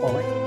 All right.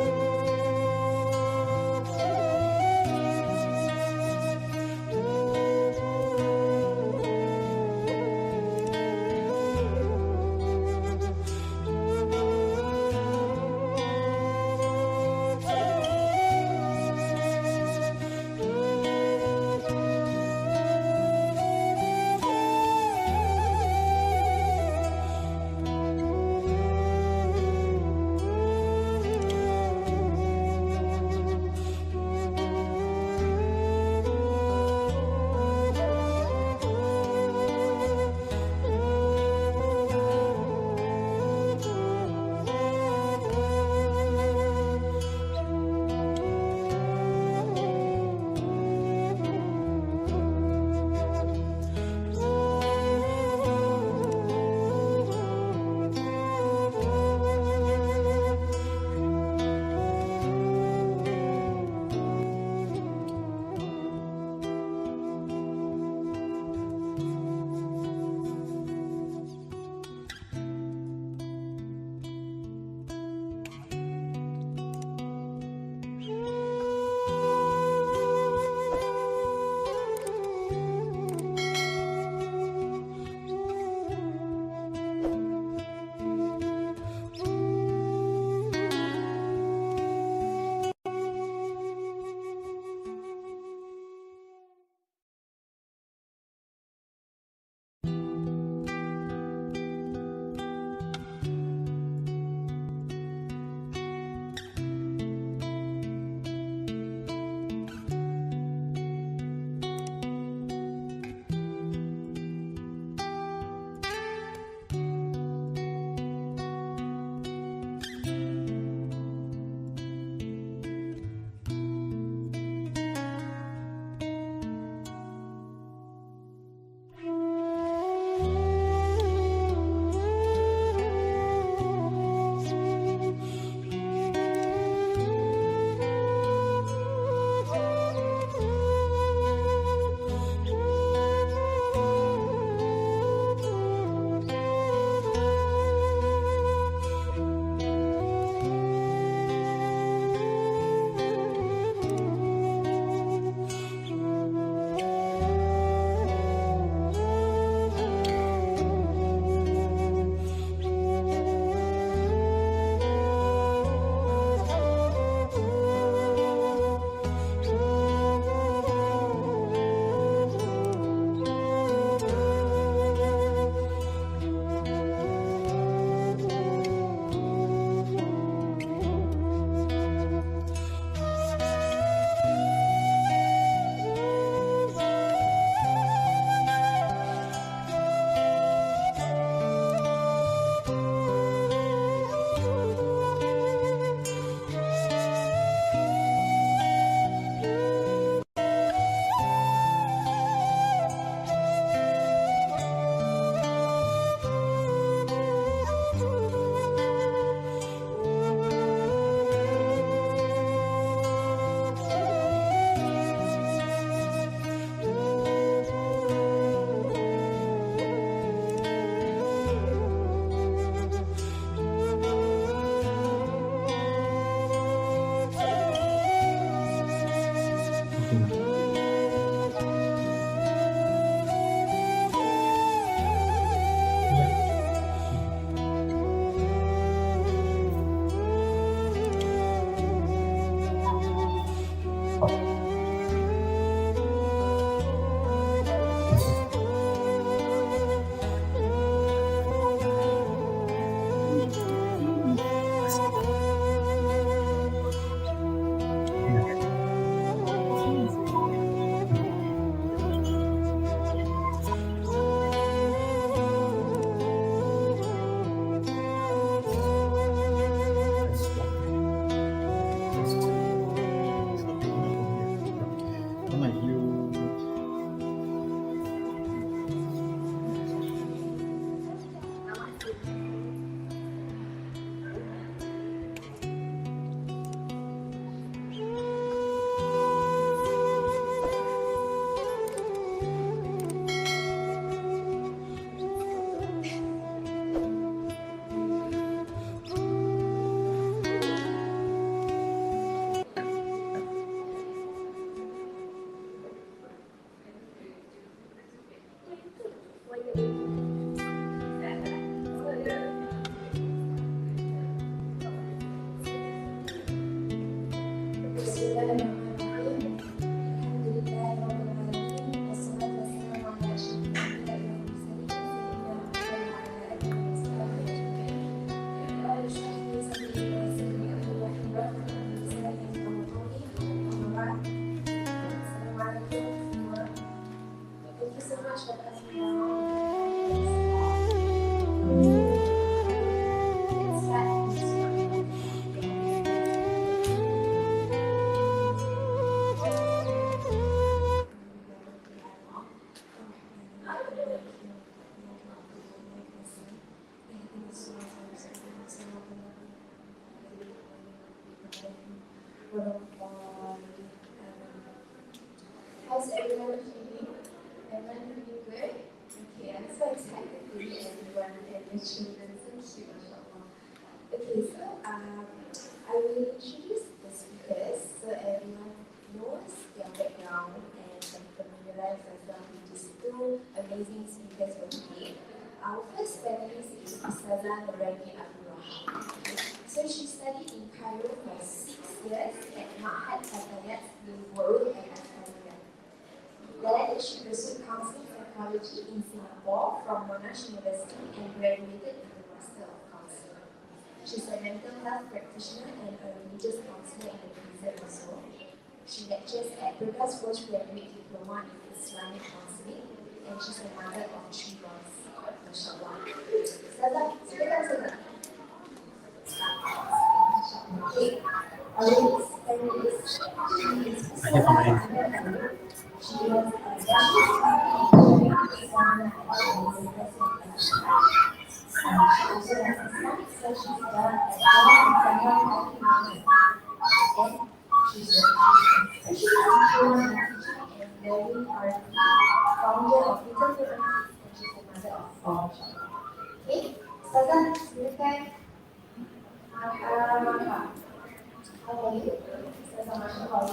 How's everyone feeling? Everyone feeling good? Okay, I'm so excited to meet everyone and the children. So cute, mashallah. Okay, so I will introduce the speakers so everyone knows their background and can familiarize themselves with these two amazing speakers for today. Our first panelist is Ustazah Nurani Abdullah. So she studied in Cairo for 6 years at Ma'had Fatayat in World and Australia. Then she pursued counseling psychology in Singapore from Monash University and graduated with a Master of Counseling. She's a mental health practitioner and a religious counselor in the prison also. She lectures at Burgos Postgraduate Diploma in Islamic Counseling and she's a mother of 3 boys. MashaAllah. Ustazah, silakan Ustazah. Okay. Our next panelist, she was founder of Untitled and she's the mother of 4. Okay, Ustazah, silakan. How are you? Ustazah, mashallah.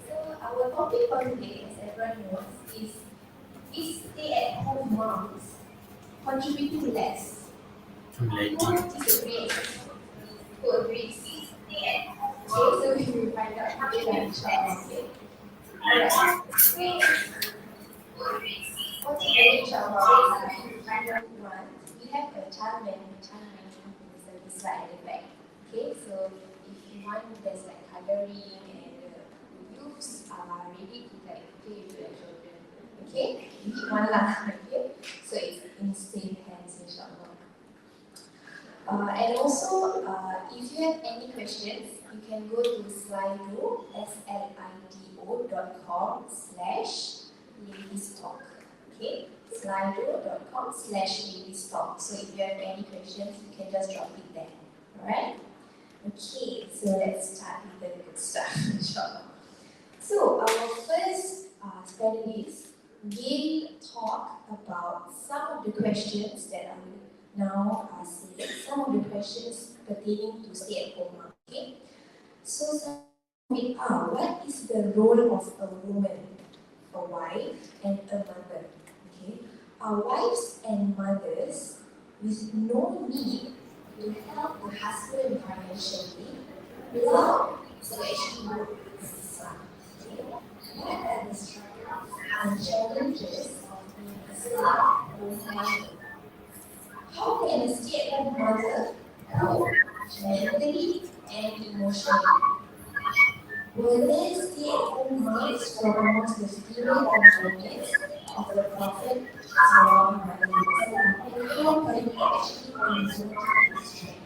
So our topic for today, as everyone knows, is stay-at-home moms contributing less. Who disagrees? Who agrees? Okay, so we will find out together, inshallah. Okay. Alright. For today, inshallah, we have a child management service slide at the back. Okay, so if you want, there's like coloring and the youths are ready to like play with their children. Okay, if you want lah. Okay, so it's in safe hands, inshallah. And also, if you have any questions, you can go to slido, slido.com/ladiestalk. Okay, slido.com/ladiestalk. So if you have any questions, you can just drop it there. Alright? Okay, so let's start with the good stuff, inshallah. So our first panelist will talk about some of the questions that I will now say, some of the questions pertaining to stay-at-home mom. Okay, so what is the role of a woman, a wife, and a mother? Okay, are wives and mothers with no need to help the husband financially without actually work Islam. Okay, what are the struggles and challenges of being a stay-at-home mother? How can a stay-at-home mother cope mentally and emotionally? Were there stay-at-home mothers from amongst the female companions of the Prophet Sallallahu Alaihi Wasallam? And how can we actually consume this trend?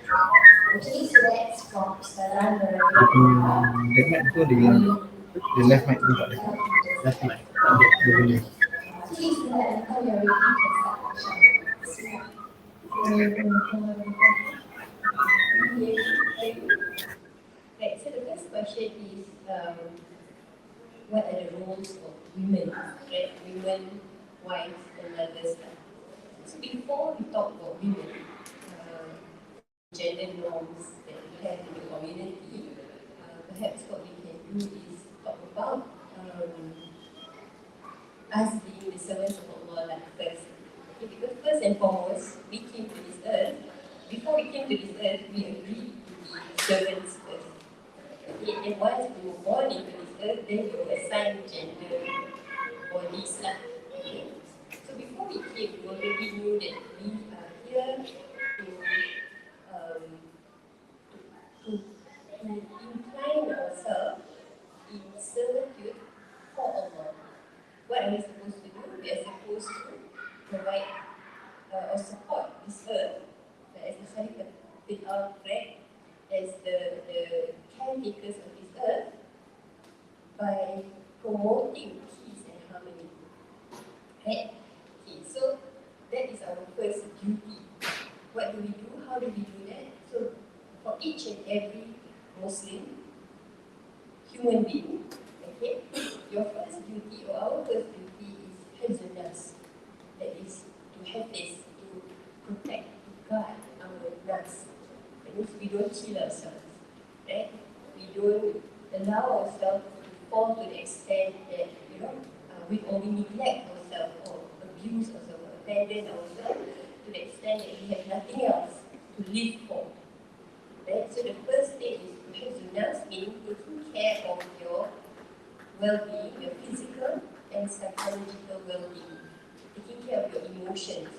Okay, so that's from Ustazah Nurani. The left mic pun tak ada. Left mic. Dia boleh. Okay, so that now we are ready to start, inshallah. Right, so the first question is, what are the roles of women, right? Women, wives, and mothers. So before we talk about women, gender norms that we have in the community, perhaps what we can do is talk about us being the servants of Allah first. Okay, because first and foremost, we came to this earth. Before we came to this earth, we agreed to be servants first. Okay, and once we were born into this earth, then we were assigned gender bodies. Okay. So before we came, we already knew that we are here to incline ourselves in servitude for Allah. What are we supposed to do? We are supposed to provide or support this earth, especially with our threat as the caretakers of this earth, by promoting peace and harmony. Right? Okay, so that is our first duty. What do we do? How do we do that? So for each and every Muslim human being, okay, your first duty or our first duty is hifz. That is to have this, to protect, to guard our nafs. That means we don't kill ourselves, right? We don't allow ourselves to fall to the extent that, we only neglect ourselves or abuse ourselves or abandon ourselves to the extent that we have nothing else to live for. Right? So the first thing is to hifz, meaning taking care of your well-being, your physical and psychological well-being, taking care of your emotions,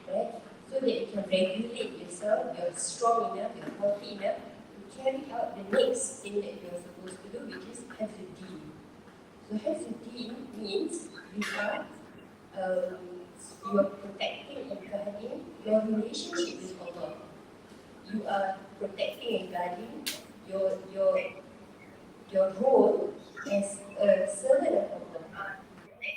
right? So that you can regulate yourself, you're strong enough, you're healthy enough to carry out the next thing that you're supposed to do, which is hifz. So hifz means you are protecting and guarding your relationship with Allah. You are protecting and guarding your role as a servant of Allah.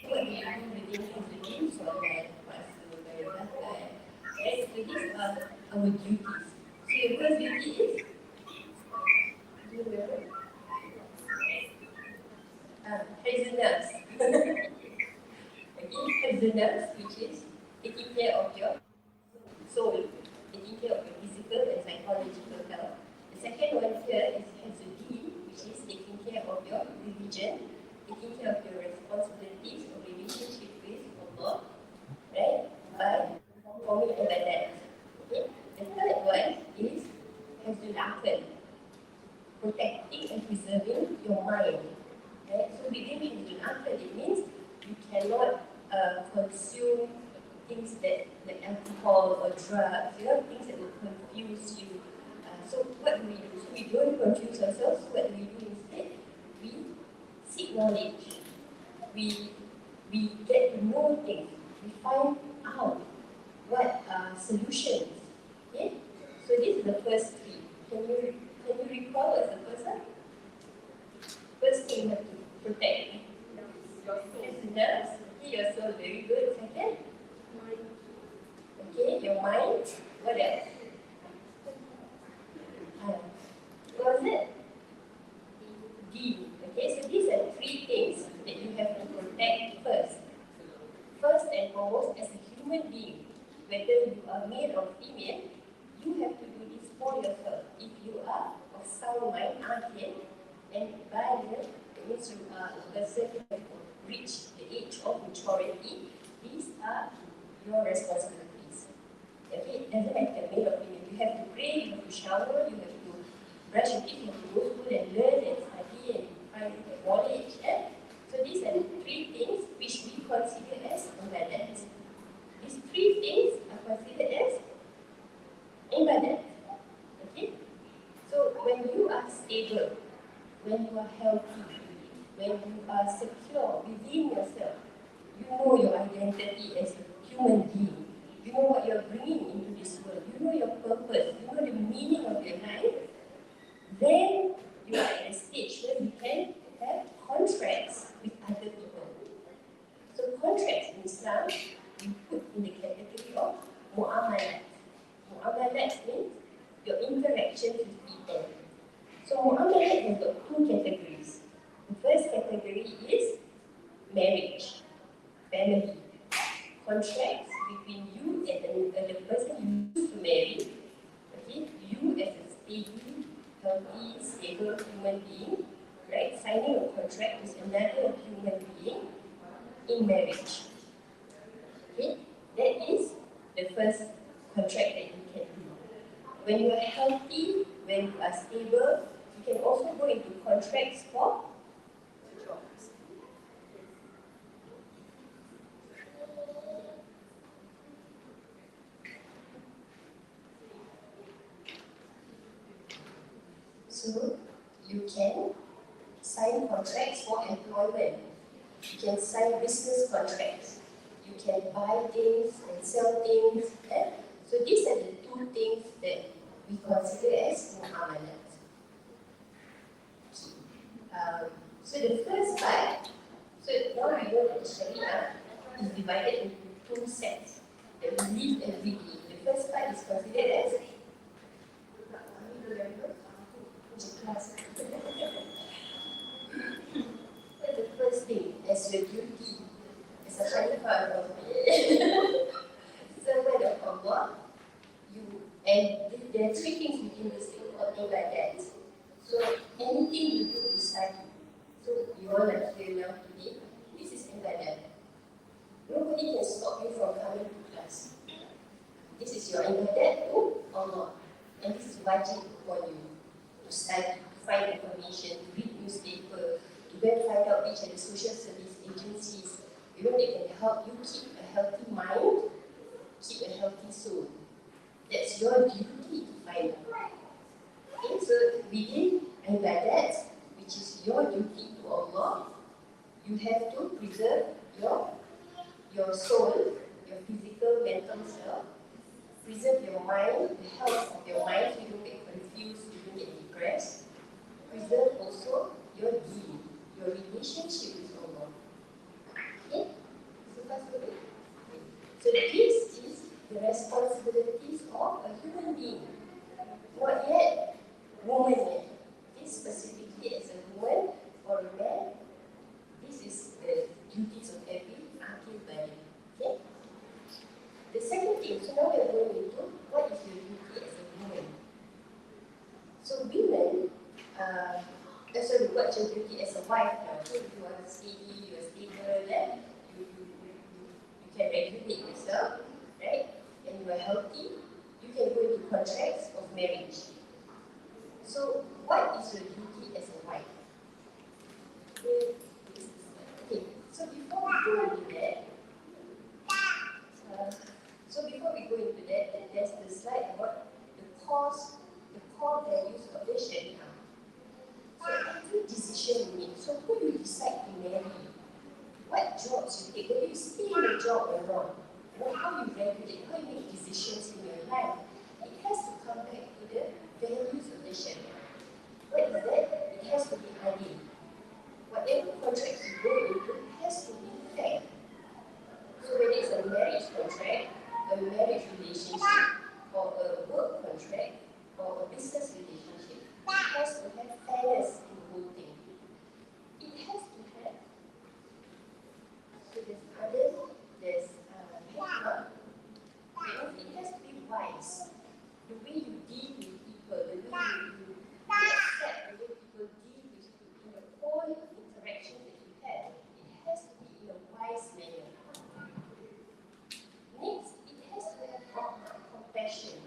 What do you do within hifz? Solat, puasa, bayar zakat. Right? So these are our duties. So your first duty is do you remember? Hifz. Okay, hifz, which is taking care of your soul, taking care of your physical and psychological health. The second one here is hifz, which is taking care of your religion, taking care of your responsibilities or relationship with Allah, right? By performing ibadat. Okay? The third one is hifz, protecting and preserving your mind. Right? So within hifz, it means you cannot consume things that like alcohol or drugs, things that will confuse you. So what do? So we don't confuse ourselves. So what do instead? We seek knowledge. We get to know things. We find out what are solutions. Okay? So this is the first three. Can you recall what's the first one? First thing you have to protect your nerves. Okay, your soul, very good. Second? Okay, your mind. What else? What was it? D. Okay, so these are three things that you have to protect first. First and foremost, as a human being, whether you are male or female, you have to do this for yourself. If you are of sound mind, and baligh, that means you are a person who has reached the age of maturity, these are your responsibilities. Okay, it doesn't matter male or female. You have to pray, you have to shower, you have to brush your teeth, you have to go to school and learn and study and find knowledge. So these are the three things which we consider as ibadat. These three things are considered as ibadat. Okay? So when you are stable, when you are healthy, when you are secure within yourself, you know your identity as a human being. You know what you're bringing into this world. You know your purpose. You know the meaning of your life. Then you are at a stage where you can have contracts with other people. So contracts in Islam, we put in the category of mu'amalat. Mu'amalat means your interactions with people. So mu'amalat has got two categories. The first category is marriage, family, contracts between you and the person you used to marry. Okay, you as a steady, healthy, stable human being, right? Signing a contract with another human being in marriage. Okay, that is the first contract that you can do. When you are healthy, when you are stable, you can also go into contracts for jobs. So you can sign contracts for employment. You can sign business contracts. You can buy things and sell things. So these are the two things that we consider as mu'amalat. So the first part, so now we know that Sharia is divided into two sets that we live every day. The first part is considered as And there are three things within this thing called ibadat. So anything you do to study. So you all are here now today. This is ibadat. Nobody can stop you from coming to class. This is your ibadat to Allah. And this is wajib for you to study, to find information, to read newspaper, to go and find out which are the social service agencies, they can help you keep a healthy mind, keep a healthy soul. That's your duty to find out. Okay, so within ibadat, which is your duty to Allah, you have to preserve your soul, your physical, mental self, preserve your mind, the health of your mind, so you don't get confused, you don't get depressed. Preserve also your deen, your relationship with Allah. Okay? So that's what it is. So this is the responsibilities of a human being. Not yet woman yet. Okay? Specifically as a woman or a man, this is the duties of every akil balik. Okay? The second thing, so now we are going into what is your duty as a woman. So women, sorry, what's your duty as a wife now? So if you are steady, you are stable, then you can regulate yourself, right? And you are healthy, you can go into contracts of marriage. So what is your duty as a wife? Okay, so before we go into that, there's the slide about the core values of the Sharia. So every decision you make, so who you decide to marry, what jobs you take, whether you stay in a job or not, how you regulate, how you make decisions in your life, it has to come back to the values of the Sharia. What is that? It has to be adil. Whatever contract you go into, it has to be fair. So whether it's a marriage contract, a marriage relationship, or a work contract, or a business relationship, it has to have fairness in the whole thing. It has to have, so there's adil, there's hikmah, it has to be wise. The way you deal with people, the way you accept, the way people deal with you, in the whole interaction that you have, it has to be in a wise manner. Next, it has to have compassion.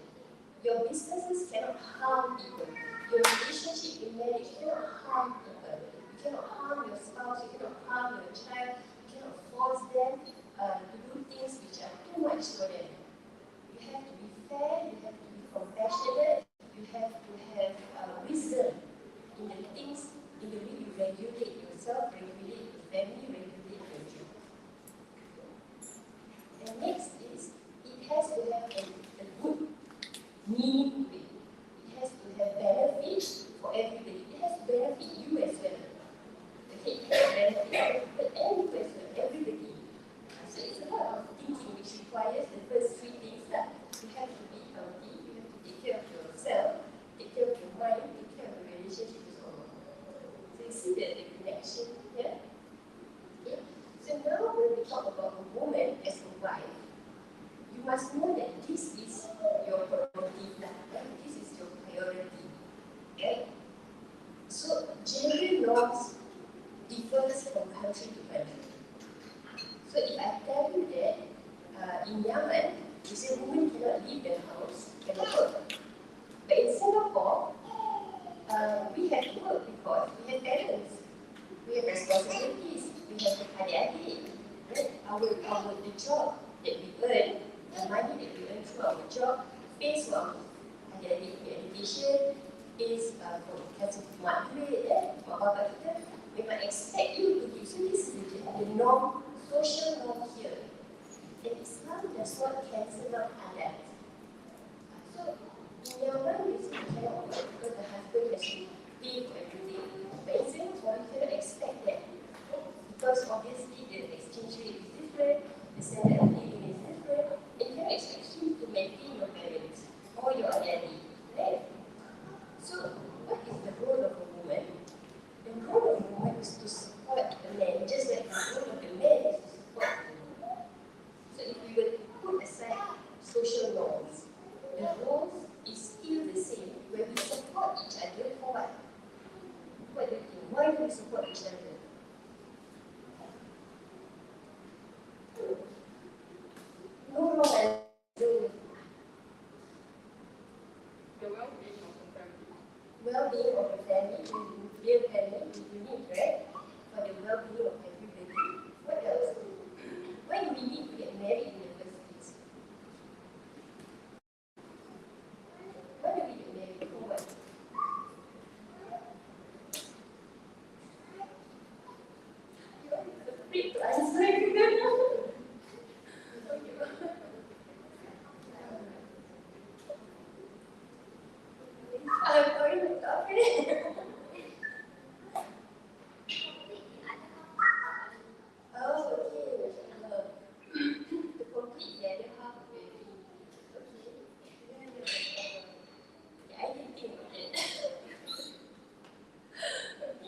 Your businesses cannot harm people. Your relationship in marriage cannot harm people. You cannot harm your spouse, you cannot harm your child, you cannot force them to do things which are too much for them. You have to be fair, you have to be compassionate, you have to have wisdom in the things, in the way you regulate yourself, regulate your family, regulate your job. And next is, it has to have a good meaning to it. It has to have benefits for everybody. It has to benefit you as well. Okay, it has to benefit people and you as well, everybody. So it's a lot of thinking which requires the first three things that you have to be healthy, you have to take care of yourself, take care of your mind, take care of your relationship with Allah. So you see the connection here? Okay. So now when we talk about a woman as a wife, you must know that this is your prerogative, right? This is your priority. Okay? So gender norms differs from country to country. So if I tell you that in Yemen, you say women cannot leave the house, cannot work. But in Singapore, we have to work because we have parents, we have responsibilities, we have adik-adik, right? The job that we earn, the money that we earn through our job, pays for our adik-adik education, pays for kasih mak duit, mak bapak kita, memang expect you to give. So this is the norm, social norm here. And Islam does not cancel out adat. So in Yemen, you see you cannot work because the husband has to pay for everything. But in Singapore, you cannot expect that. Because obviously the exchange rate is different, the standard of living is different, and you cannot expect him to maintain your parents or your adik-adik, right? So what is the role of a woman? The role of a woman is to support the man, just like the role of the man is to support the woman. So if we were to put aside social norms, the roles where we support each other for what? What do you think? Why do we support each other? No wrong answer. The well-being of the family. Well-being of the family, real family, you need, right? For the well-being of everybody. What else? Why do we need to get married in the first place? Why do we get married? For what? You're afraid to answer. I'm going to stop it. Oh, okay. To complete the other half of it. Okay. Yeah, I didn't think of it.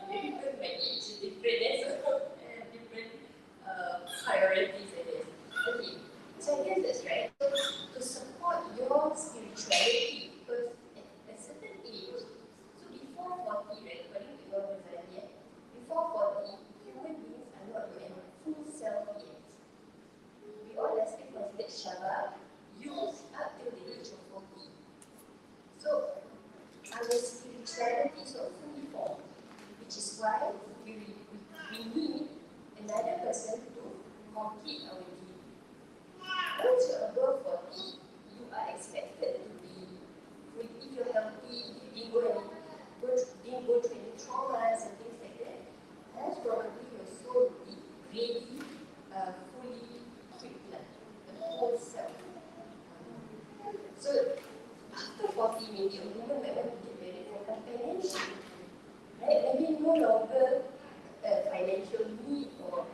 Okay, because my age is different, so I have different priorities, I guess. Okay, so I guess that's right. So to support your spirituality, because at a certain age, so before 40, right, according to your Ghazali, before 40, human beings are not your full self yet. We all are still considered shabab, youth up till the age of 40. So our spirituality is not fully formed, which is why we need another person to complete our deed. Once you're above 40, you are expected to be, if you're healthy, if you didn't go through any traumas and things like that, most probably your soul will be ready, fully equipped, the whole self. So after 40, maybe a woman might want to get married for companionship. Right? Maybe no longer financial need or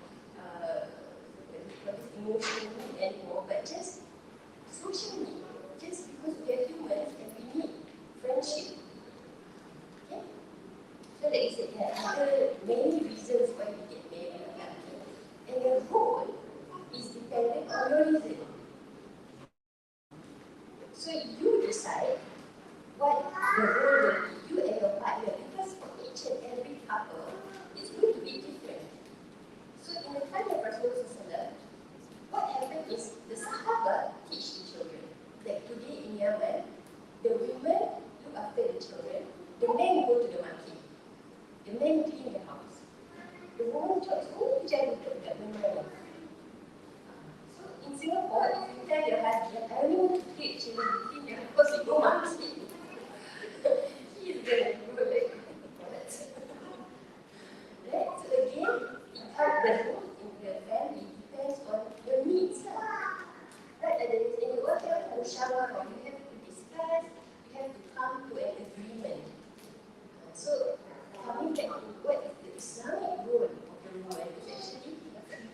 emotional need anymore, but just social need. Just because we are humans and we need friendship. Okay? So like I said, there are other many reasons why we get married. And your role is dependent on your reason. So you decide what the role will be, you and your partner, because for each and every couple, it's going to be different. So in the time of Rasulullah, what happened is the Sahaba teach the children. Like today in Yemen, the women look after the children, the men go to the market, the men clean the house. The woman choice only jaga budak memang. So in Singapore, if you tell your husband, I only want to create children within the house because you go market, he is going to go like that. Right? So again, it helps the role in the family depends on your needs. Right? And you all have to musyawarah, or you have to discuss, you have to come to an agreement. So coming back to what is the Islamic role of the woman is actually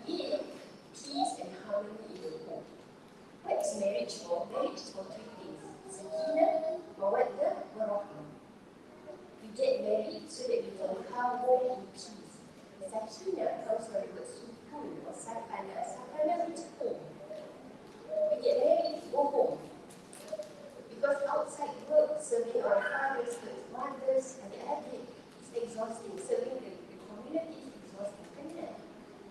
create peace and harmony in the home. What is marriage for? Marriage is for three things: sakinah, mawaddah, warahmah. We get married so that we can come home in peace. Sakinah comes from the word sukun or sakana. Sakana means home. We get married to go home. Because outside work, serving our fathers, mothers, and the adik is exhausting. Serving the community is exhausting.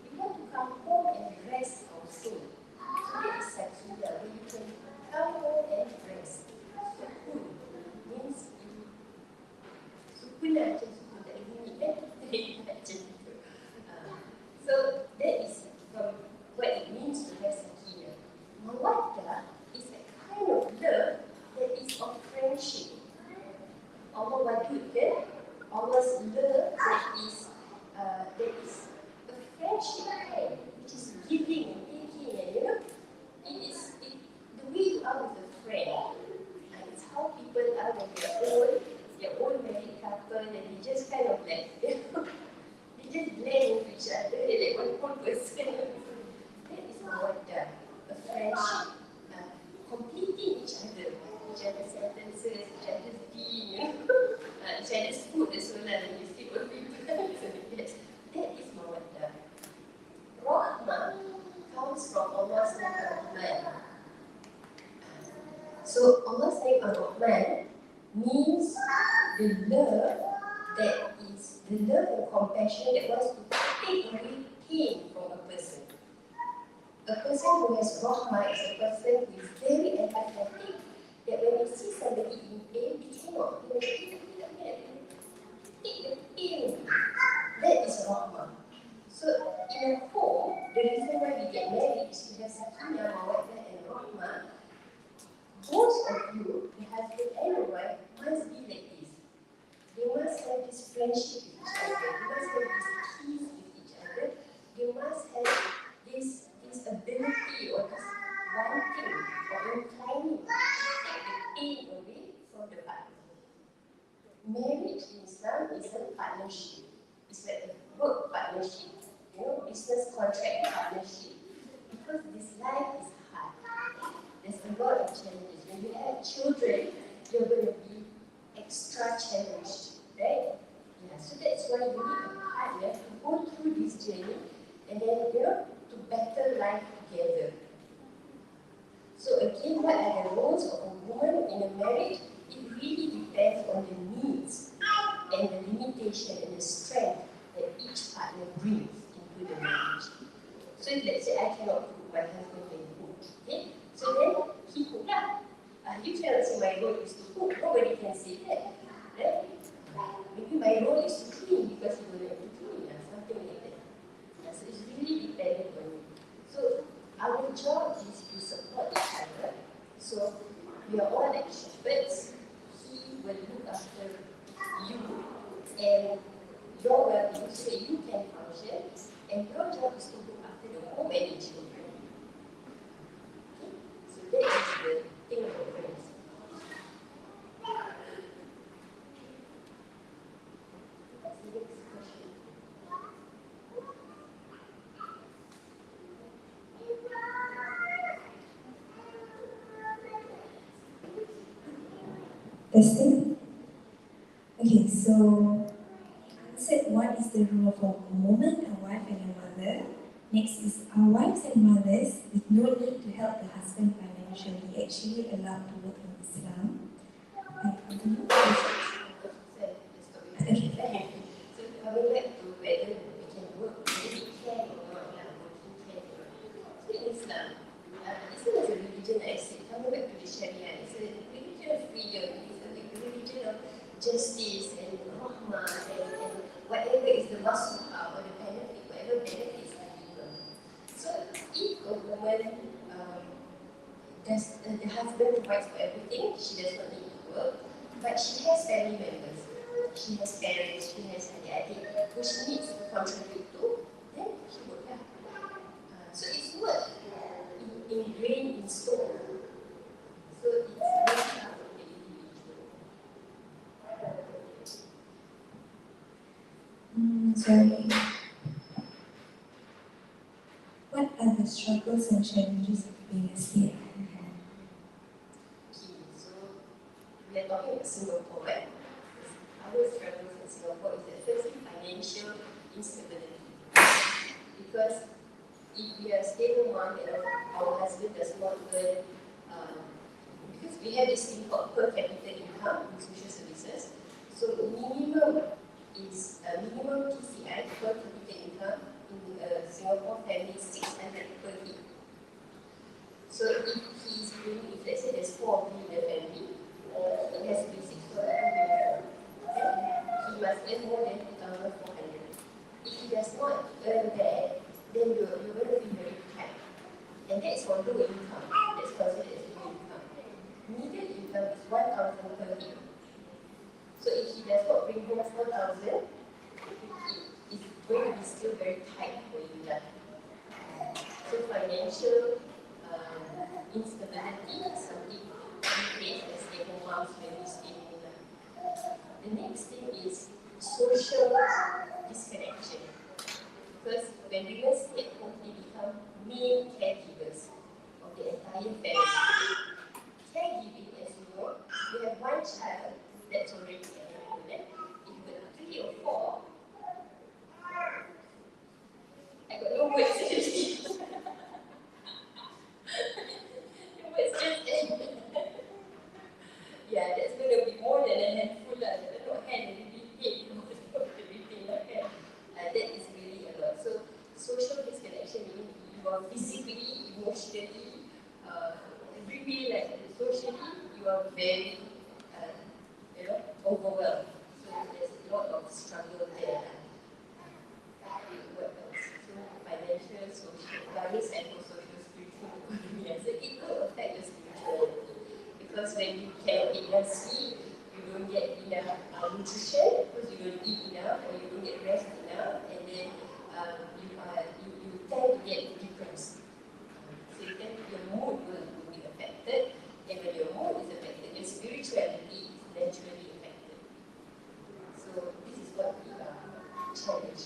We want to come home and rest our soul. So that is sakina, where you can come home and rest. Sukun means sukun macam sukun tak ada bunyi kan? Macam itu. So that is from what it means to have sakina. Mawaddah is a kind of love that is of friendship. Allah wadud kan? Allah's love that is a friendship kind, which is giving and taking, and you know, the way you are with a friend. It's how people are when they're old married couple, and they just kind of like, you know, they just blend with each other, they're like one person. That is mawaddah, a friendship, completing each other's sentences, each other's deen, you know, each other's food as well, and you see what people. So yes, that is mawaddah. Rahmah comes from Allah's name Ar-Rahman. So Allah's name Ar-Rahman means the love that is the love and compassion that wants to take away pain from a person. A person who has rahmah is a person who is very empathetic, that when he sees somebody in pain, he cannot. He take the pain. That is rahmah. So in a home, the reason why we get married is to have sakinah, mawaddah and rahmah. Both of you, the husband and the wife, must be like this. They must have this friendship with each other. They must have this peace with each other. They must have this ability or this wanting or inclining to take the pain away from the partner. Marriage in Islam is a partnership. It's like a work partnership, business contract partnership. Because this life is hard. There's a lot of challenges. When you have children, you're going to be extra challenged, right? Yeah, so that's why you need a partner to go through this journey and then, to better life together. So again, what are the roles of a woman in a marriage? It really depends on the needs and the limitation and the strength that each partner brings into the marriage. So if let's say I cannot cook, my husband can cook, okay? So then he cook lah. You cannot say my role is to cook. Nobody can say that, right? Maybe my role is to clean because he will have to clean or something like that. So it's really dependent on you. So our job is to support each other. So we are all like shepherds. He will look after you and your well-being so that you can function. And your job is to look after the home and the children. Okay? So that is the thing about friends. What's the next question? Testing. Okay, so answered what is the role of a woman, a wife, and a mother. Next is our wives and mothers with no need to help the husband financially, actually allowed to work in Islam. I continue. Okay. So coming back to whether we can work, whether we can or not, working can or not. So in Islam, Islam is a religion, I said, coming back to the Sharia, it's a religion of freedom, it's a religion of justice and rahmah and whatever is the maslahah or the benefit, whatever benefits are given. So if a woman the husband provides for everything, she does not need to work, but she has family members. She has parents, she has adik-adik who she needs to contribute to, then she would have. So it's not ingrained in stone. So it's not up to the individual. Sorry. What are the struggles and challenges of being a stay-at-home mom? Okay, so we are talking about Singapore, right? Our struggles in Singapore is that firstly financial instability. Because if we are a stay-at-home mom and our husband does not earn, because we have this thing called per capita income in social services, so minimum is minimum PCI per capita income in a Singapore family is 600 per year. So if he's bringing, if let's say there's 4 of you in the family, it has to be 6,400. He must earn more than 2,400. If he does not earn that, then you're going to be very tight. And that's for low income. That's considered as low income. Middle income is 1,000 per year. So if he does not bring home 4,000, it's going to be still very tight for you. So financial instability is something we face as stay-at-home moms when we stay home. The next thing is social disconnection. Because when women stay at home, they become main caregivers of the entire family. Caregiving, as you know, you have one child that's already at home. If you have 3 or 4, I got no words already. The words just end. Yeah, that's going to be more than socially you are very, overwhelmed. So there's a lot of struggle there. What else? So financial, social, psychosocial, spiritual, economy. So it will affect your spirituality. Because when you cannot get enough sleep, you don't get enough nutrition, because you don't eat enough, or you don't get rest enough, and then you tend to get depressed. So your mood will be affected, and when your mood is affected, your spirituality is naturally affected. So this is what we are challenged as a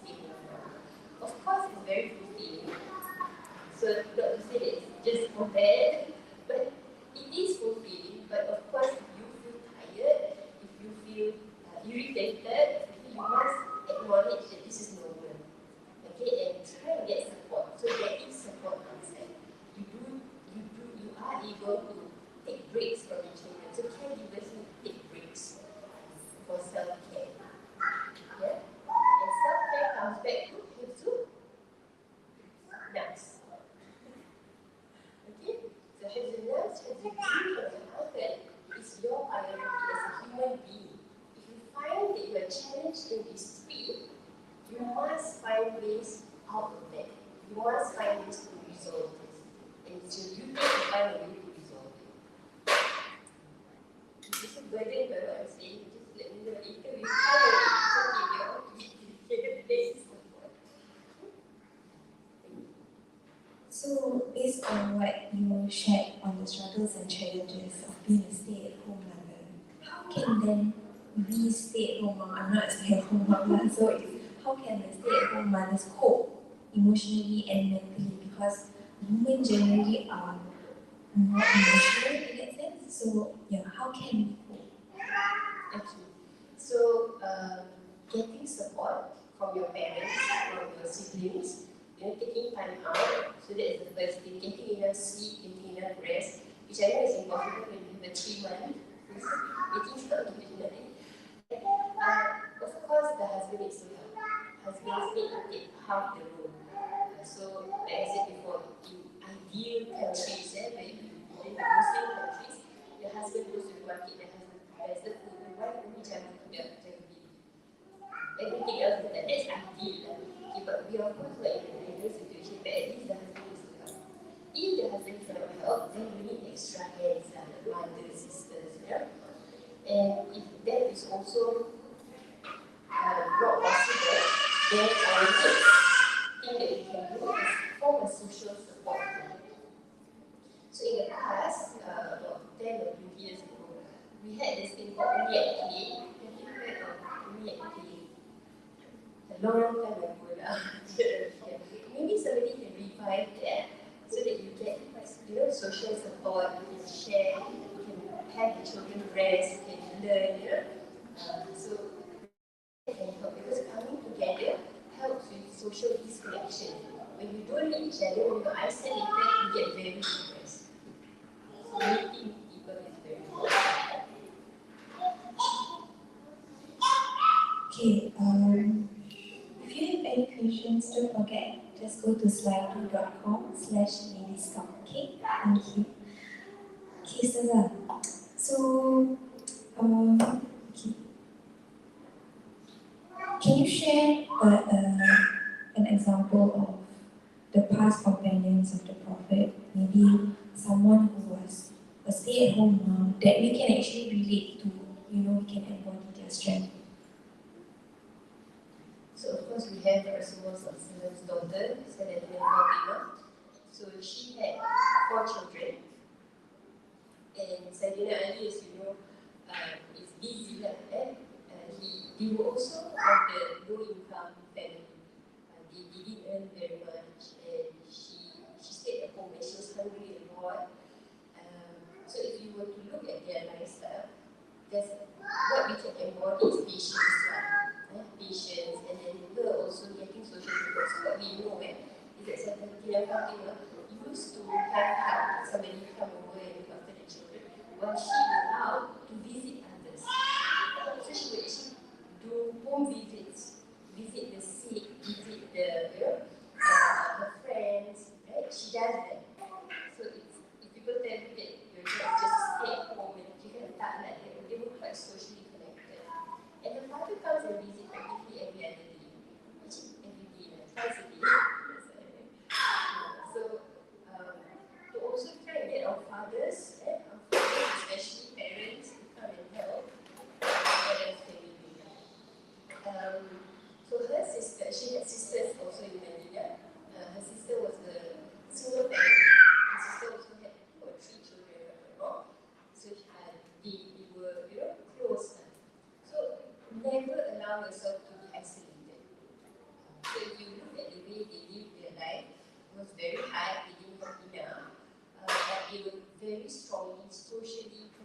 statement now. Of course, it's very fulfilling. So not to say that it's just for bad, but it is fulfilling. But of course, if you feel tired, if you feel irritated, you must acknowledge that this is normal. Okay, and try to get support. So getting support outside. You are able to take breaks from your children. So caregivers need to take breaks for self-care. Yeah? And self-care comes back to nafs. Okay? So hifz nafs, hifz of your health is your priority as a human being. If you find that you are challenged in this field, you must find ways out of that. You must find ways to resolve this. And so you need to find a way to resolve it. If it's a burden by what I'm saying, just let me know later. We find a way. It's okay, we are all together. This is the point. So, based on what you shared on the struggles and challenges of being a stay-at-home mother, how can then we stay-at-home mom? I'm not a stay-at-home mother, so how can the stay-at-home mothers cope emotionally and mentally? Because women generally are more emotional in that sense. So, yeah, how can we cope? Okay. So, getting support from your parents, from your siblings, taking time out. So that is the first thing. Getting enough sleep, getting enough rest, which I know is impossible when you have a 3-month. Making sure to do nothing. Of course, the husband needs to help. Husbands need to take half the role. So, like I said before, in ideal countries, where you live in Muslim countries, the husband goes to the market, the husband buys the food, the wife only jaga baby. Everything else is that. That's ideal. Okay, but we are of course not in an ideal situation, but at least the husband needs to help. If the husband cannot help, then we need extra hands, mothers, sisters, And if that is also not possible, then our next thing that we can do is form a social support group. So in the past, about 10 or 20 years ago, we had this thing called Have you heard of a long time ago. Maybe somebody can revive that so that you get social support, you can share, you can have the children rest, you can learn, so that can help because coming together helps with social disconnection. When you don't meet each other, when you're isolated, you get very depressed. So meeting people is very important. Okay, if you have any questions, don't forget, just go to slido.com/ladiestalk. Okay, thank you. Okay, Sarah. So, okay. Can you share an example of the past companions of the Prophet? Maybe someone who was a stay-at-home mom that we can actually relate to. We can embody their strength. So of course we have Rasulullah's daughter, Sayyidatina Fatimah. So she had 4 children. And Sayyidina Ali, as you know, is busy. He were also of the low-income family. They didn't earn very much, and she stayed at home and she was hungry a lot. So if you were to look at their lifestyle, there's what we can embody is patience, patience, and then her also getting social support. So what we know is that Sayyidatina Fatimah used to have help, somebody come over and look after the children, while she went out to visit others. So she would actually do home visits, visit the sick, visit her friends, right? She does that. So if people tell you that your job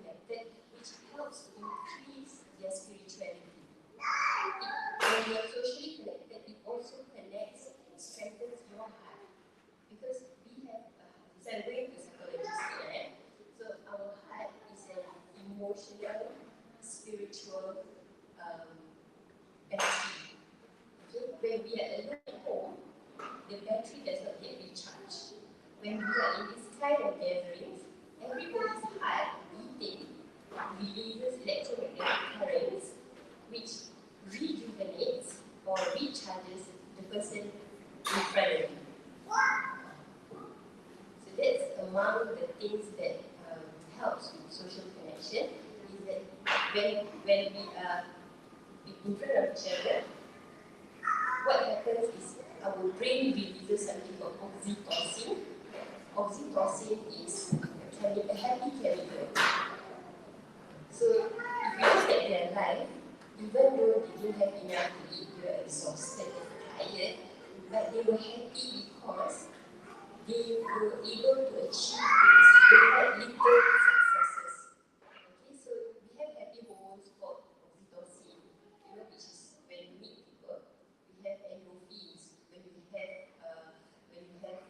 connected, which helps to increase their spirituality. When you are socially connected, it also connects and strengthens your heart. Because we have, so I'm going to psychologist here, so our heart is an emotional, spiritual battery. Okay? When we are alone at home, the battery does not get recharged. When we are in this kind of gatherings, everybody's heart beating releases electromagnetic currents, which rejuvenates or recharges the person in front of you. So that's among the things that helps with social connection, is that when we are in front of each other, what happens is our brain releases something called oxytocin. Oxytocin is a happy chemical. So if you look at their life, even though they didn't have enough to eat, they were exhausted and tired, but they were happy because they were able to achieve things. They had little successes. Okay, so we have happy hormones called oxytocin, which is when we meet people. We have endorphins when we have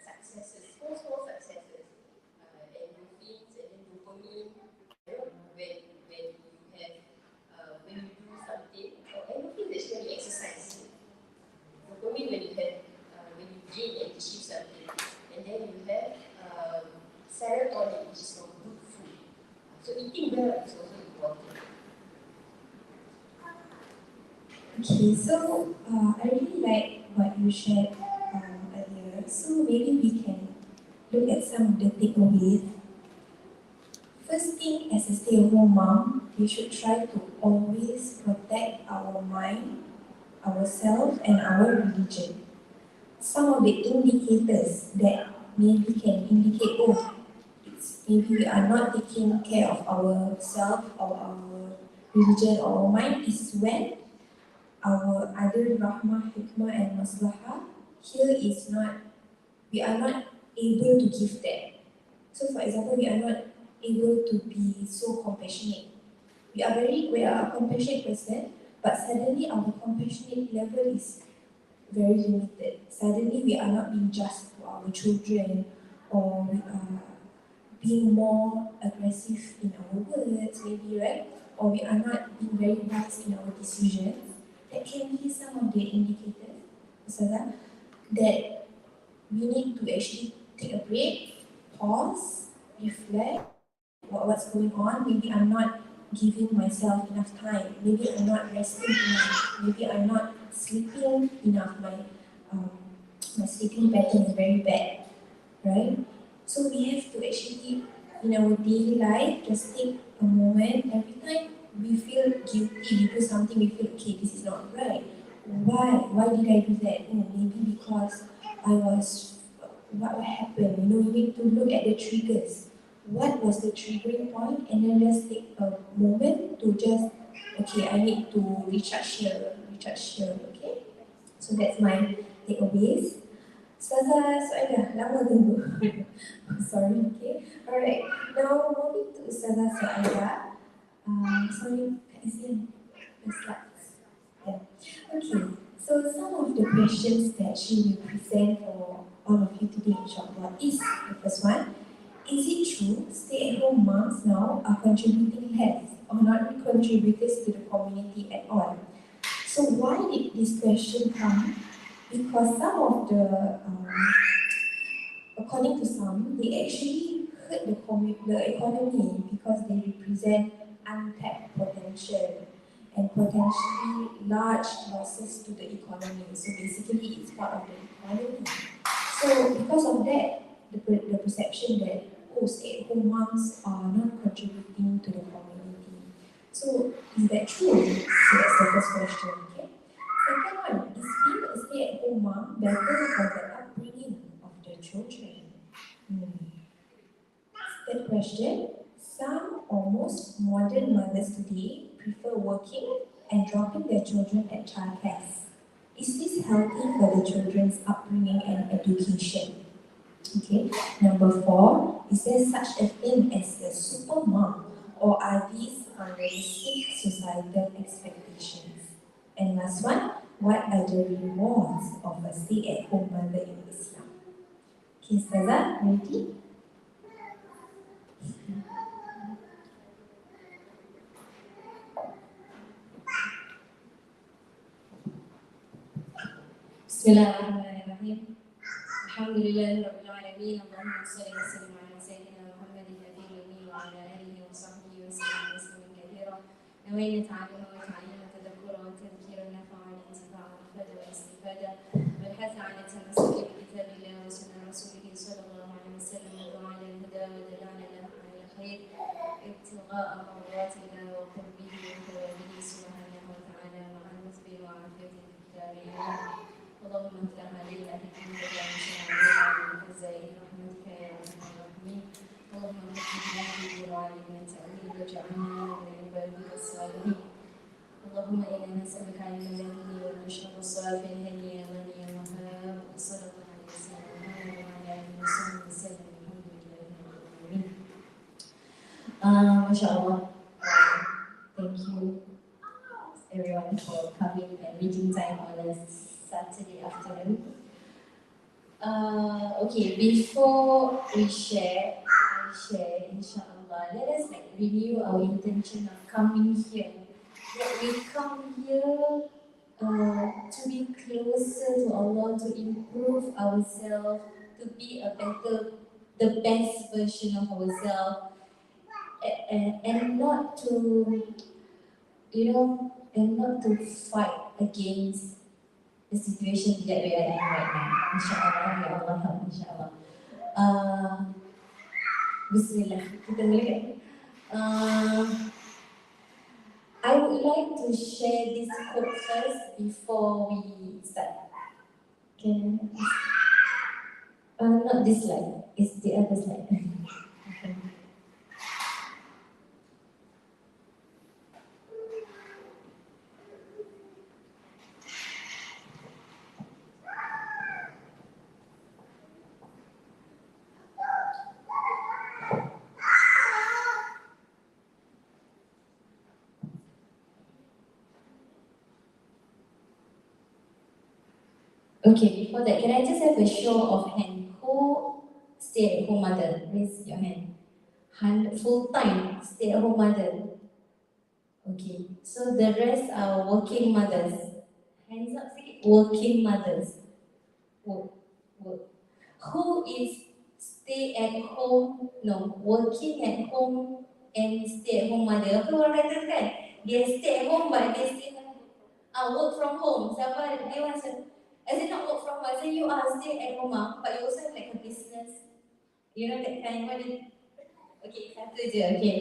successes, small successes. Endorphins and then dopamine. When you do something, endorphins is actually exercise. Dopamine when you gain and achieve something, and then you have serotonin, which is from good food. So eating well is also important. Okay, so I really like what you shared earlier. So maybe we can look at some of the takeaways. First thing, as a stay-at-home mom, we should try to always protect our mind, ourselves, and our religion. Some of the indicators that maybe can indicate, maybe we are not taking care of ourselves or our religion or our mind, is when our other rahmah, hikmah, and maslahah here is not, we are not able to give that. So for example, we are not able to be so compassionate. We are a compassionate person, but suddenly our compassionate level is very limited. Suddenly we are not being just to our children, or we are being more aggressive in our words, maybe, right? Or we are not being very wise in our decisions. That can be some of the indicators, Ustazah, that we need to actually take a break, pause, reflect what's going on. Maybe I'm not giving myself enough time. Maybe I'm not resting enough. Maybe I'm not sleeping enough. My sleeping pattern is very bad, right? So we have to actually, in our daily life, just take a moment. Every time we feel guilty, we do something, we feel, okay, this is not right. Why did I do that? Maybe because what happened? You need to look at the triggers. What was the triggering point? And then just take a moment to just, okay, I need to recharge here, okay? So that's my takeaways. Ustazah Suaidah, lama tunggu. Sorry, okay. Alright, now moving to Ustazah Suaidah. Sorry, Kak Izzy, the slides. Yeah. Okay, so some of the questions that she will present for all of you today, inshallah, is the first one. Is it true stay-at-home moms now are contributing less or not contributors to the community at all? So why did this question come? Because some of the, according to some, they actually hurt the economy because they represent untapped potential and potentially large losses to the economy. So basically, it's part of the economy. So because of that, the perception that stay-at-home moms are not contributing to the community. So is that true? So that's the first question. Okay. Second one, is being a stay-at-home mom better for the upbringing of the children? Third question, some or most modern mothers today prefer working and dropping their children at childcare. Is this healthy for the children's upbringing and education? Okay. Number 4, is there such a thing as a super mom or are these unrealistic societal expectations? And last one, what are the rewards of a stay-at-home mother in Islam? Okay, Ustazah, ready? Bismillahirrahmanirrahim. Alhamdulillahirrabbilalamin. Allahumma salli wa sallim ala sayyidina Muhammadin nabiyil ummi wa ala alihi wa sahbihi wa sallam tasliman kathira. نوينا تعلم وتعليم تدبر وتذكير نفع الانتفاع والفائدة والاستفادة والحث على التمسك بكتاب الله وسنة رسوله صلى الله عليه وسلم وعلى الهدى ودلالة على الخير ابتغاء مرضات الله وقربه وثوابه سبحانه وتعالى مع النصب وعافيته في الدارين. اللهم افتح علينا في الدنيا وانشرنا من خزائن رحمتك يا ارحم الراحمين. اللهم افتح بنا وعلمنا التأويل واجعلنا من عبادك الصالحين. اللهم انا نسألك علما يقين والبشرى والصافي هنيا غنيا وهاب وصلى الله عليه وسلم وعلى اله وصحبه وسلم الحمد لله رب العالمين. MashaAllah. Thank you everyone for coming and making time on a Saturday afternoon. Okay, before we share, inshallah, let us renew our intention of coming here. That we come here to be closer to Allah, to improve ourselves, to be the best version of ourselves, and not to, and not to fight against the situation that we are in right now. InsyaAllah, ya Allah help, insyaAllah. Bismillah, kita mulai. I would like to share this quote first before we start. Can not this slide, it's the other slide. Okay, before that, can I just have a show of hand? Who stay-at-home mother? Raise your hand. Full-time stay-at-home mother. Okay, so the rest are working mothers. Hands up, say working mothers. Work. Who is stay-at-home? No, working at home and stay-at-home mother. Apa orang kata kan? Dia stay-at-home but dia still work from home. Siapa dia macam, as in not work from home, as in you are stay-at-home mom, but you also have like a business. You know that kind of thing. Okay, satu je. Okay,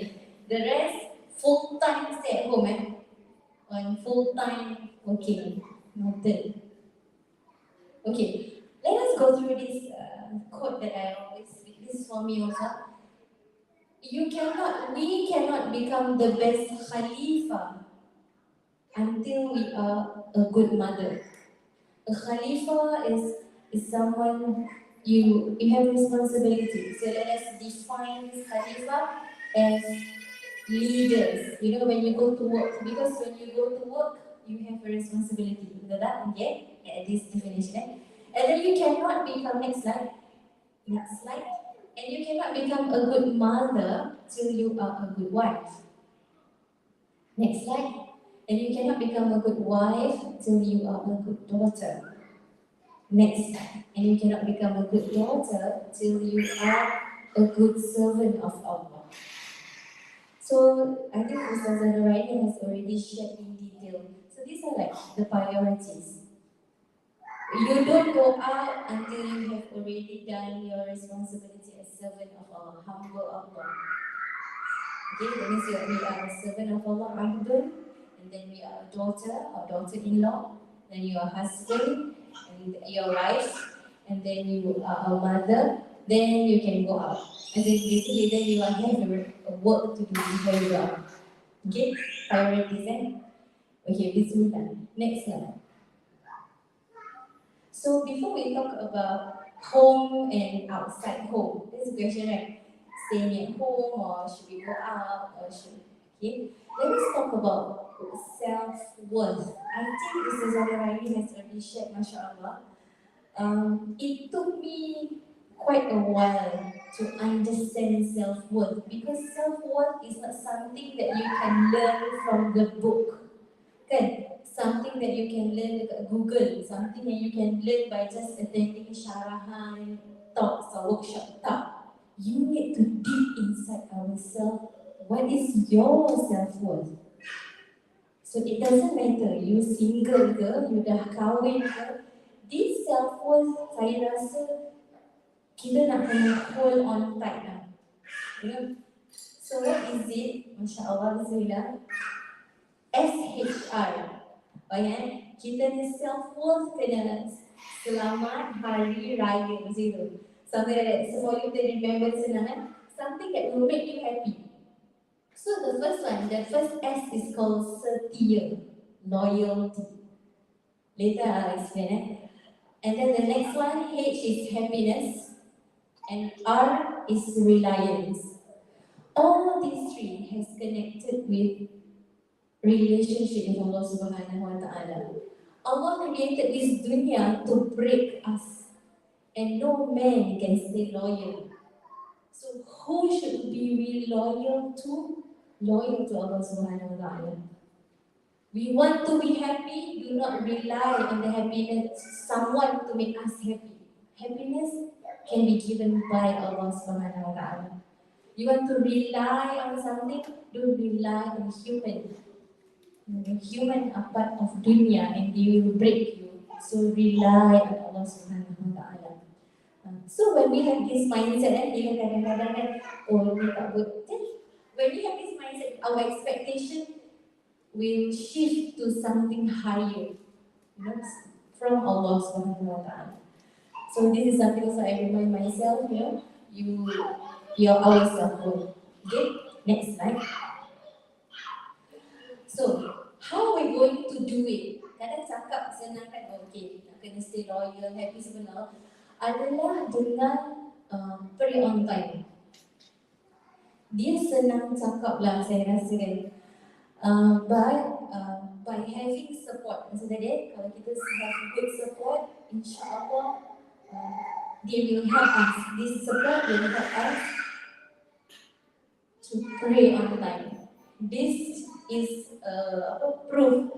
the rest full-time stay-at-home on full-time working. Noted. Okay, let us go through this quote that I always speak. This is for me also. We cannot become the best Khalifa until we are a good mother. A Khalifa is someone you have responsibility. So let us define Khalifa as leaders. You know, when you go to work, because when you go to work, you have a responsibility. Betul tak? Okay, at this definition. And then you cannot become, next slide. And you cannot become a good mother till you are a good wife. Next slide. And you cannot become a good wife till you are a good daughter. Next. And you cannot become a good daughter till you are a good servant of Allah. So I think Ustazah Nuraini has already shared in detail. So these are like the priorities. You don't go out until you have already done your responsibility as servant of Allah, humble Allah. Okay, that means we are a servant of Allah, humble, and then we are a daughter or daughter-in-law, then you are husband and your wife, and then you are a mother, then you can go out. And then basically then you have a work to do before you go out. Okay, priorities Okay, bismillah. Next slide. So before we talk about home and outside home, this is a question, right? staying at home, or should we go out, or should, okay? Let us talk about self-worth. I think Mr. Zahra has already shared, mashallah. It took me quite a while to understand self-worth, because self-worth is not something that you can learn from the book. Kan? Something that you can learn dekat Google, something that you can learn by just attending syarahan, talks or workshop. Tak. You need to deep inside ourselves. What is your self-worth? So it doesn't matter you single ke, you dah kahwin ke. This self-worth, saya rasa kita nak kena hold on tight lah. You know? So what is it? Masya Allah, Bismillah. SHR. Okay? Kita ni self-worth kena selamat hari raya macam tu. Something like that. So for you to remember senang kan? Something that will make you happy. So the first one, the first S is called setia, loyalty. Later I'll explain. And then the next one, H is happiness, and R is reliance. All these three has connected with relationship with Allah Subhanahu wa Ta'ala. Allah created this dunya to break us, and no man can stay loyal. So who should we be loyal to? Loyal to Allah Subhanahu wa Ta'ala. We want to be happy, do not rely on the happiness someone to make us happy. Happiness can be given by Allah Subhanahu wa Ta'ala. You want to rely on something, don't rely on human. Human are part of dunya and they will break you. So rely on Allah Subhanahu wa Ta'ala. So when we have this mindset, even kadang-kadang oh ni tak good. When we have this mindset, our expectation will shift to something higher, you know, from Allah Subhanahu wa Ta'ala. So this is something also I remind myself, you're our self-worth. Okay, next slide. So, how are we going to do it? Kadang cakap senang kan, okay, nak kena stay loyal, happy sebenar, adalah dengan pray on time. Dia senang cakap lah saya rasa kan. But by having support, maksudnya dia, kalau kita have good support, insyaAllah they will help us. This support will help us to pray on time. This is proof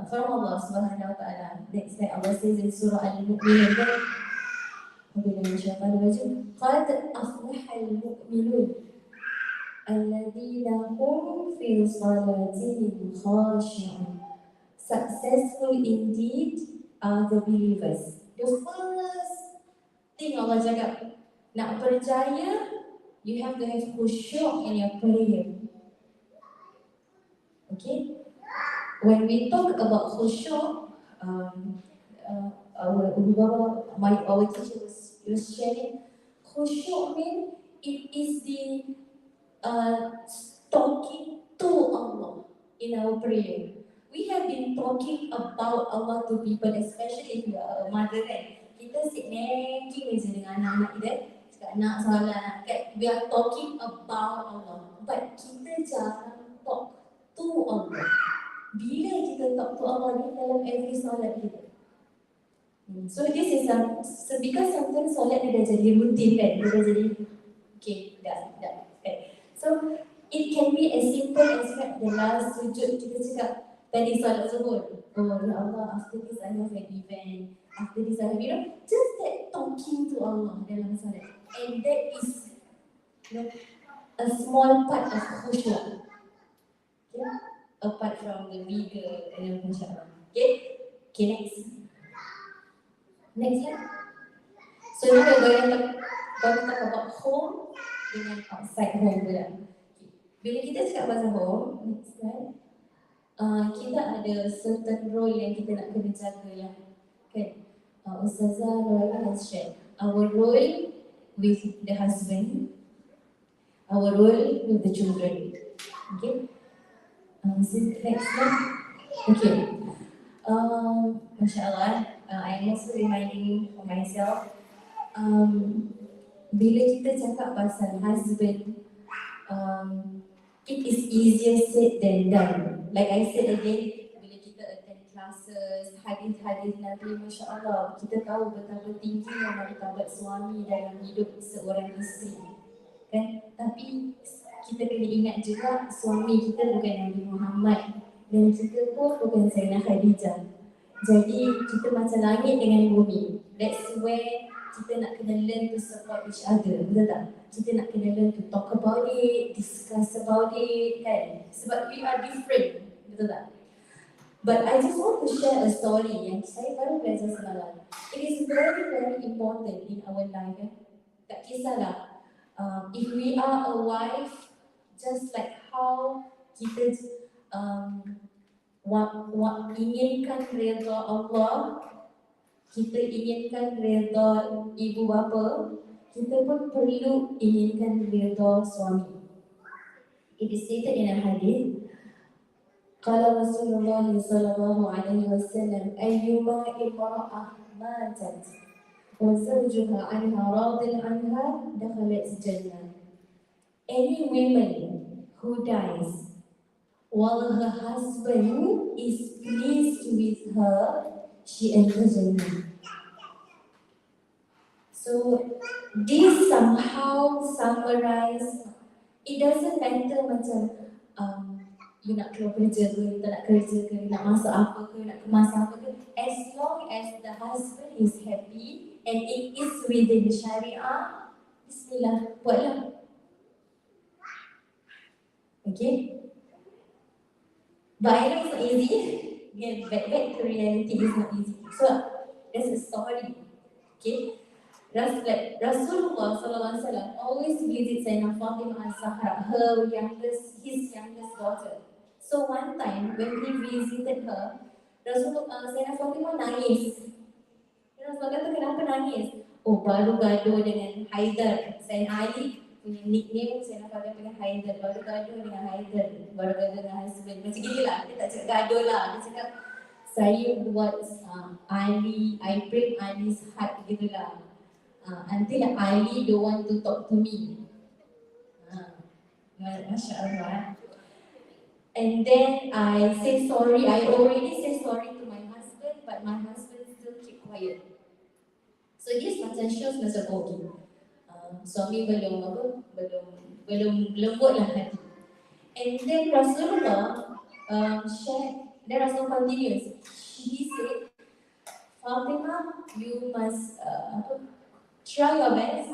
from Allah Subhanahu wa Ta'ala. Next slide, Allah says in Surah Al-Muttaqin, قَدْ أَفْلَحَ الْمُؤْمِنُونَ الَّذِينَ هُمْ فِي صَلَاتِهِمْ خَاشِعُونَ. Successful indeed are the believers. The first thing Allah cakap, nak percaya, you have to have khusyuk in your prayer. Okay? When we talk about khusyuk, our teacher was sharing, khusyuk means it is the talking to Allah in our prayer. We have been talking about Allah to people, especially if you are a mother kan. Kita sit nagging je dengan anak-anak kita, cakap nak solat, kan? We are talking about Allah, but kita jarang talk to Allah. Bila kita talk to Allah ni dalam every solat kita. So this is because sometimes solat dia dah jadi rutin kan, dia dah jadi okay, dah. Okay. So it can be as simple as the last sujud kita cakap tadi solat zuhur. Oh ya Allah, after this I have an event. After this I have, just that talking to Allah dalam solat. And that is a small part of khusyuk. Okay? Apart from the bigger insyaAllah. Okay, next. Next slide. So now we're going to talk about home dengan outside home pula. Bila kita cakap pasal home, next slide, kita ada certain role yang kita nak kena jaga lah. Okay. Ustazah Noella has shared our role with the husband, our role with the children. Okay. Next slide. Okay. MashaAllah, I'm also reminding for myself, bila kita cakap pasal husband, it is easier said than done. Like I said again, bila kita attend classes, hadis-hadis Nabi, Masya Allah, kita tahu betapa tingginya martabat suami dalam hidup seorang isteri. Kan? Tapi kita kena ingat juga suami kita bukan Nabi Muhammad dan kita pun bukan Sayyidina Khadijah. Jadi kita macam langit dengan bumi. That's where kita nak kena learn to support each other, betul tak? Kita nak kena learn to talk about it, discuss about it, kan? Sebab we are different, betul tak? But I just want to share a story yang saya baru belajar semalam. It is very, very important in our life, kan? Tak kisahlah. If we are a wife, just like how kita inginkan redha Allah, kita inginkan redha ibu bapa, kita pun perlu inginkan redha suami. It is stated in a hadith, qala Rasulullah sallallahu alaihi wasallam, ayyuma imra'ah matat wa zawjuha anha radin anha dakhalat jannah. Any woman who dies while her husband is pleased with her, she enters Jannah. So this somehow summarize, it doesn't matter macam you nak keluar kerja ke, tak nak kerja ke, nak masak apa ke, nak kemas apa ke, as long as the husband is happy and it is within Syariah, bismillah, buatlah. Okay? But I know it's not easy. Again, back to reality is not easy. So, there's a story. Okay? Rasulullah SAW always visits Sayyidina Fatimah al-Zahra, his youngest daughter. So one time when he visited her, Sayyidina Fatimah nangis. Rasulullah kata, kenapa nangis? Oh, baru gaduh dengan Haidar. Sayyidina Ali punya nickname Sayyidina Fatimah dengan Haidar. Baru gaduh dengan Haidar, baru gaduh dengan husband. Macam gini lah, dia tak cakap gaduh lah. Dia cakap, saya buat Ali, I break Ali's heart gitu lah. Until Ali don't want to talk to me. Masya Allah. And then I say sorry, I already say sorry to my husband, but my husband still keep quiet. So this macam shows macam okay. Suami belum lembut lah hati. And then Rasulullah shared, then Rasulullah continues. He said, Fatimah, you must try your best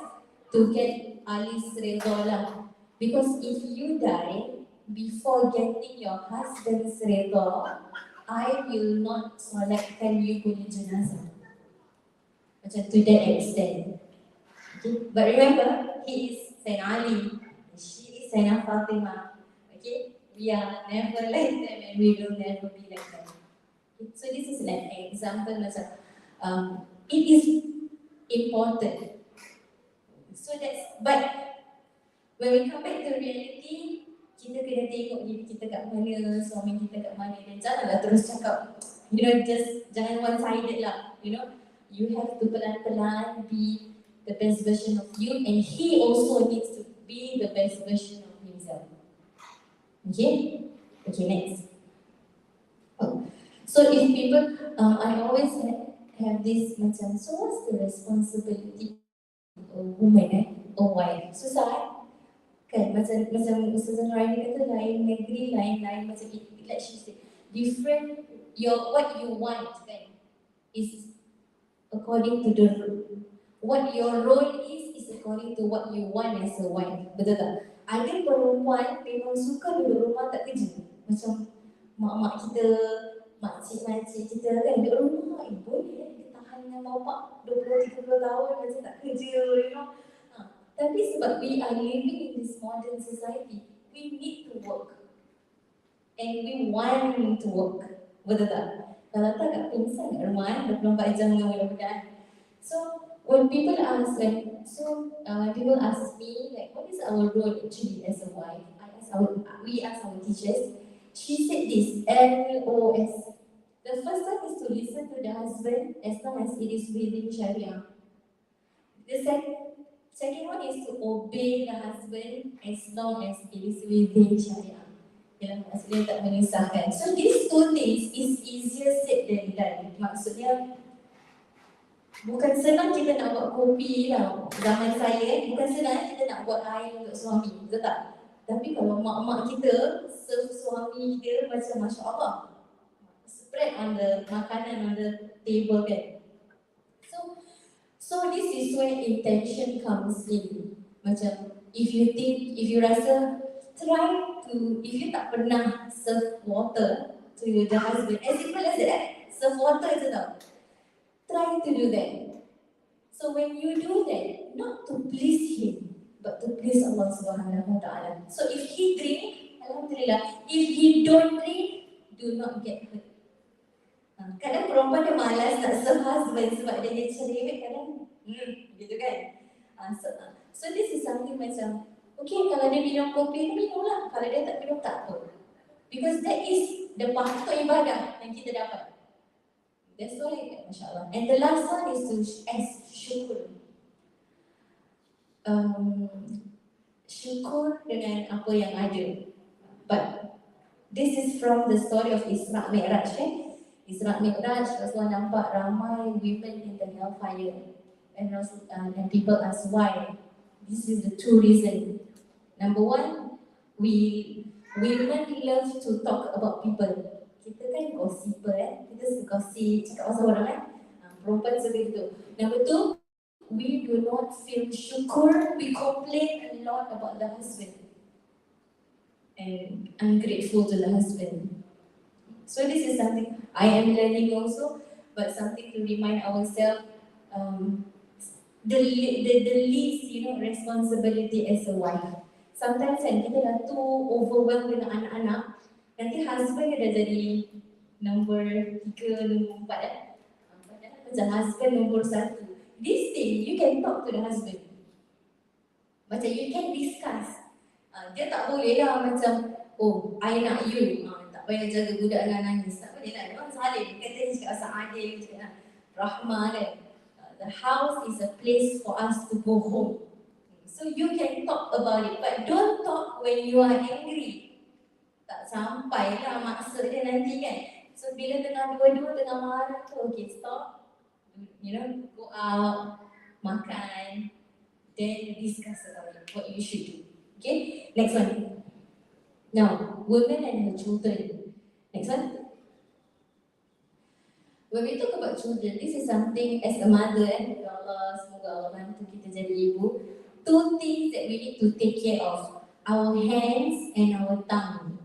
to get Ali's redha lah. Because if you die before getting your husband's redha, I will not solatkan you punya jenazah. Macam to that extent. Okay? But remember, he is Sayyidina Ali, she is Sayyidina Fatimah. Okay? We are never like them and we will never be like them. Okay? So this is an example macam it is important. So that's, but when we come back to reality, kita kena tengok diri kita kat mana, suami kita kat mana, dan janganlah terus cakap, just jangan one-sided lah, you have to pelan-pelan be the best version of you, and he also needs to be the best version of himself. Okay? Okay, next. So if people, I always have this macam, so what's the responsibility of a woman, or wife? Susah kan? Macam Ustazah Nuraini kata, lain negeri, lain macam like she said, different, what you want kan, is according to the what your role is according to what you want as a wife. Betul tak? Ada perempuan memang suka duduk rumah tak kerja. Macam mak-mak kita, makcik-makcik kita kan duduk rumah, boleh kita tahan dengan bapak 20-30 tahun macam tak kerja, Tapi sebab we are living in this modern society, we need to work. And we want to work. Betul tak? Kalau tak kat pingsan kat rumah 24 jam dengan budak-budak. So when people ask me like, what is our role actually as a wife? We ask our teachers. She said this, LOS. The first one is to listen to the husband as long as it is within Sharia. The Second one is to obey the husband as long as it is within syariah. Yang maksudnya tak menyusahkan. So these two things is easier said than done. Maksudnya bukan senang kita nak buat kopi lah. Zaman saya bukan senang kita nak buat air untuk suami, betul tak? Tapi kalau mak-mak kita serve suami kita macam Masya Allah, spread on the makanan on the table kan. So this is where intention comes in. Macam if you rasa, if you tak pernah serve water to the husband, as simple as that, serve water je tau. Try to do that. So when you do that, not to please him, but to please Allah Subhanahu Wa Taala. So if he drink, alhamdulillah. If he don't drink, do not get hurt. Kadang perempuan dia malas nak serve husband sebab dia cerewet kadang, gitu kan. So this is something macam, okay, kalau dia minum kopi, minum lah. Kalau dia tak minum, tak apa. Because that is the pahala ibadah yang kita dapat. That's why, Masya Allah. And the last one is to syukur. Syukur dengan apa yang ada. But this is from the story of Isra Mi'raj, kan? Isra Mi'raj, Rasulullah nampak ramai women in the hellfire. And people ask why. This is the two reasons. Number one, women love to talk about people. Kita kan gossiper, kita suka gossip, cakap pasal orang kan. Perempuan suka itu. Number two, we do not feel syukur. We complain a lot about the husband and ungrateful to the husband. So this is something I am learning also, but something to remind ourselves the least, responsibility as a wife. Sometimes kan kita dah too overwhelmed dengan anak-anak, nanti husband dah jadi nombor 3, nombor 4 macam husband nombor 1. This thing, you can talk to the husband. Macam you can discuss. Dia tak boleh lah macam, oh, I nak you. Tak payah jaga budak nak nangis. Tak boleh lah. Memang saling. Kata dia cakap asal adil, cakap rahmah kan. The house is a place for us to go home. So you can talk about it. But don't talk when you are angry. Tak sampai lah maksud dia nanti kan. So bila tengah dua-dua tengah marah tu, okay, stop. Go out, makan, then discuss about what you should do. Okay, next one. Now, women and her children. Next one. When we talk about children, this is something as a mother, Allah, semoga Allah bantu kita jadi ibu. Two things that we need to take care of: our hands and our tongue.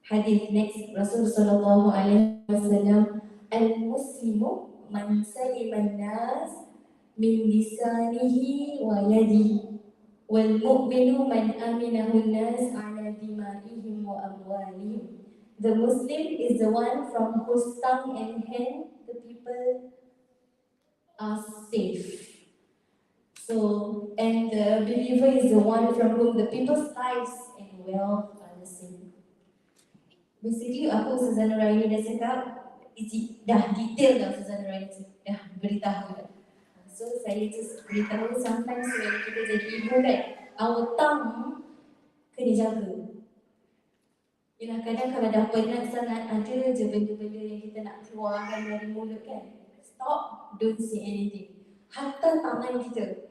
Hadith next, Rasul sallallahu alaihi wasallam, al-muslimu man salima an-nas min lisanihi wa yadihi, wal mu'minu man aminahu an-nas ala dima'ihim wa amwalihim. The Muslim is the one from whose tongue and hand the people are safe. So, and the believer is the one from whom the people's lives and wealth are the same. Basically, apa Ustazah Nuraini dah cakap, dah detail dah Ustazah Nuraini dah beritahu dah. So, saya just beritahu sometimes when kita jadi ibu kan, our tongue kena jaga. Yalah, kadang kalau dah penat sangat, ada je benda-benda yang kita nak keluarkan dari mulut kan. Stop, don't say anything. Hatta tangan kita.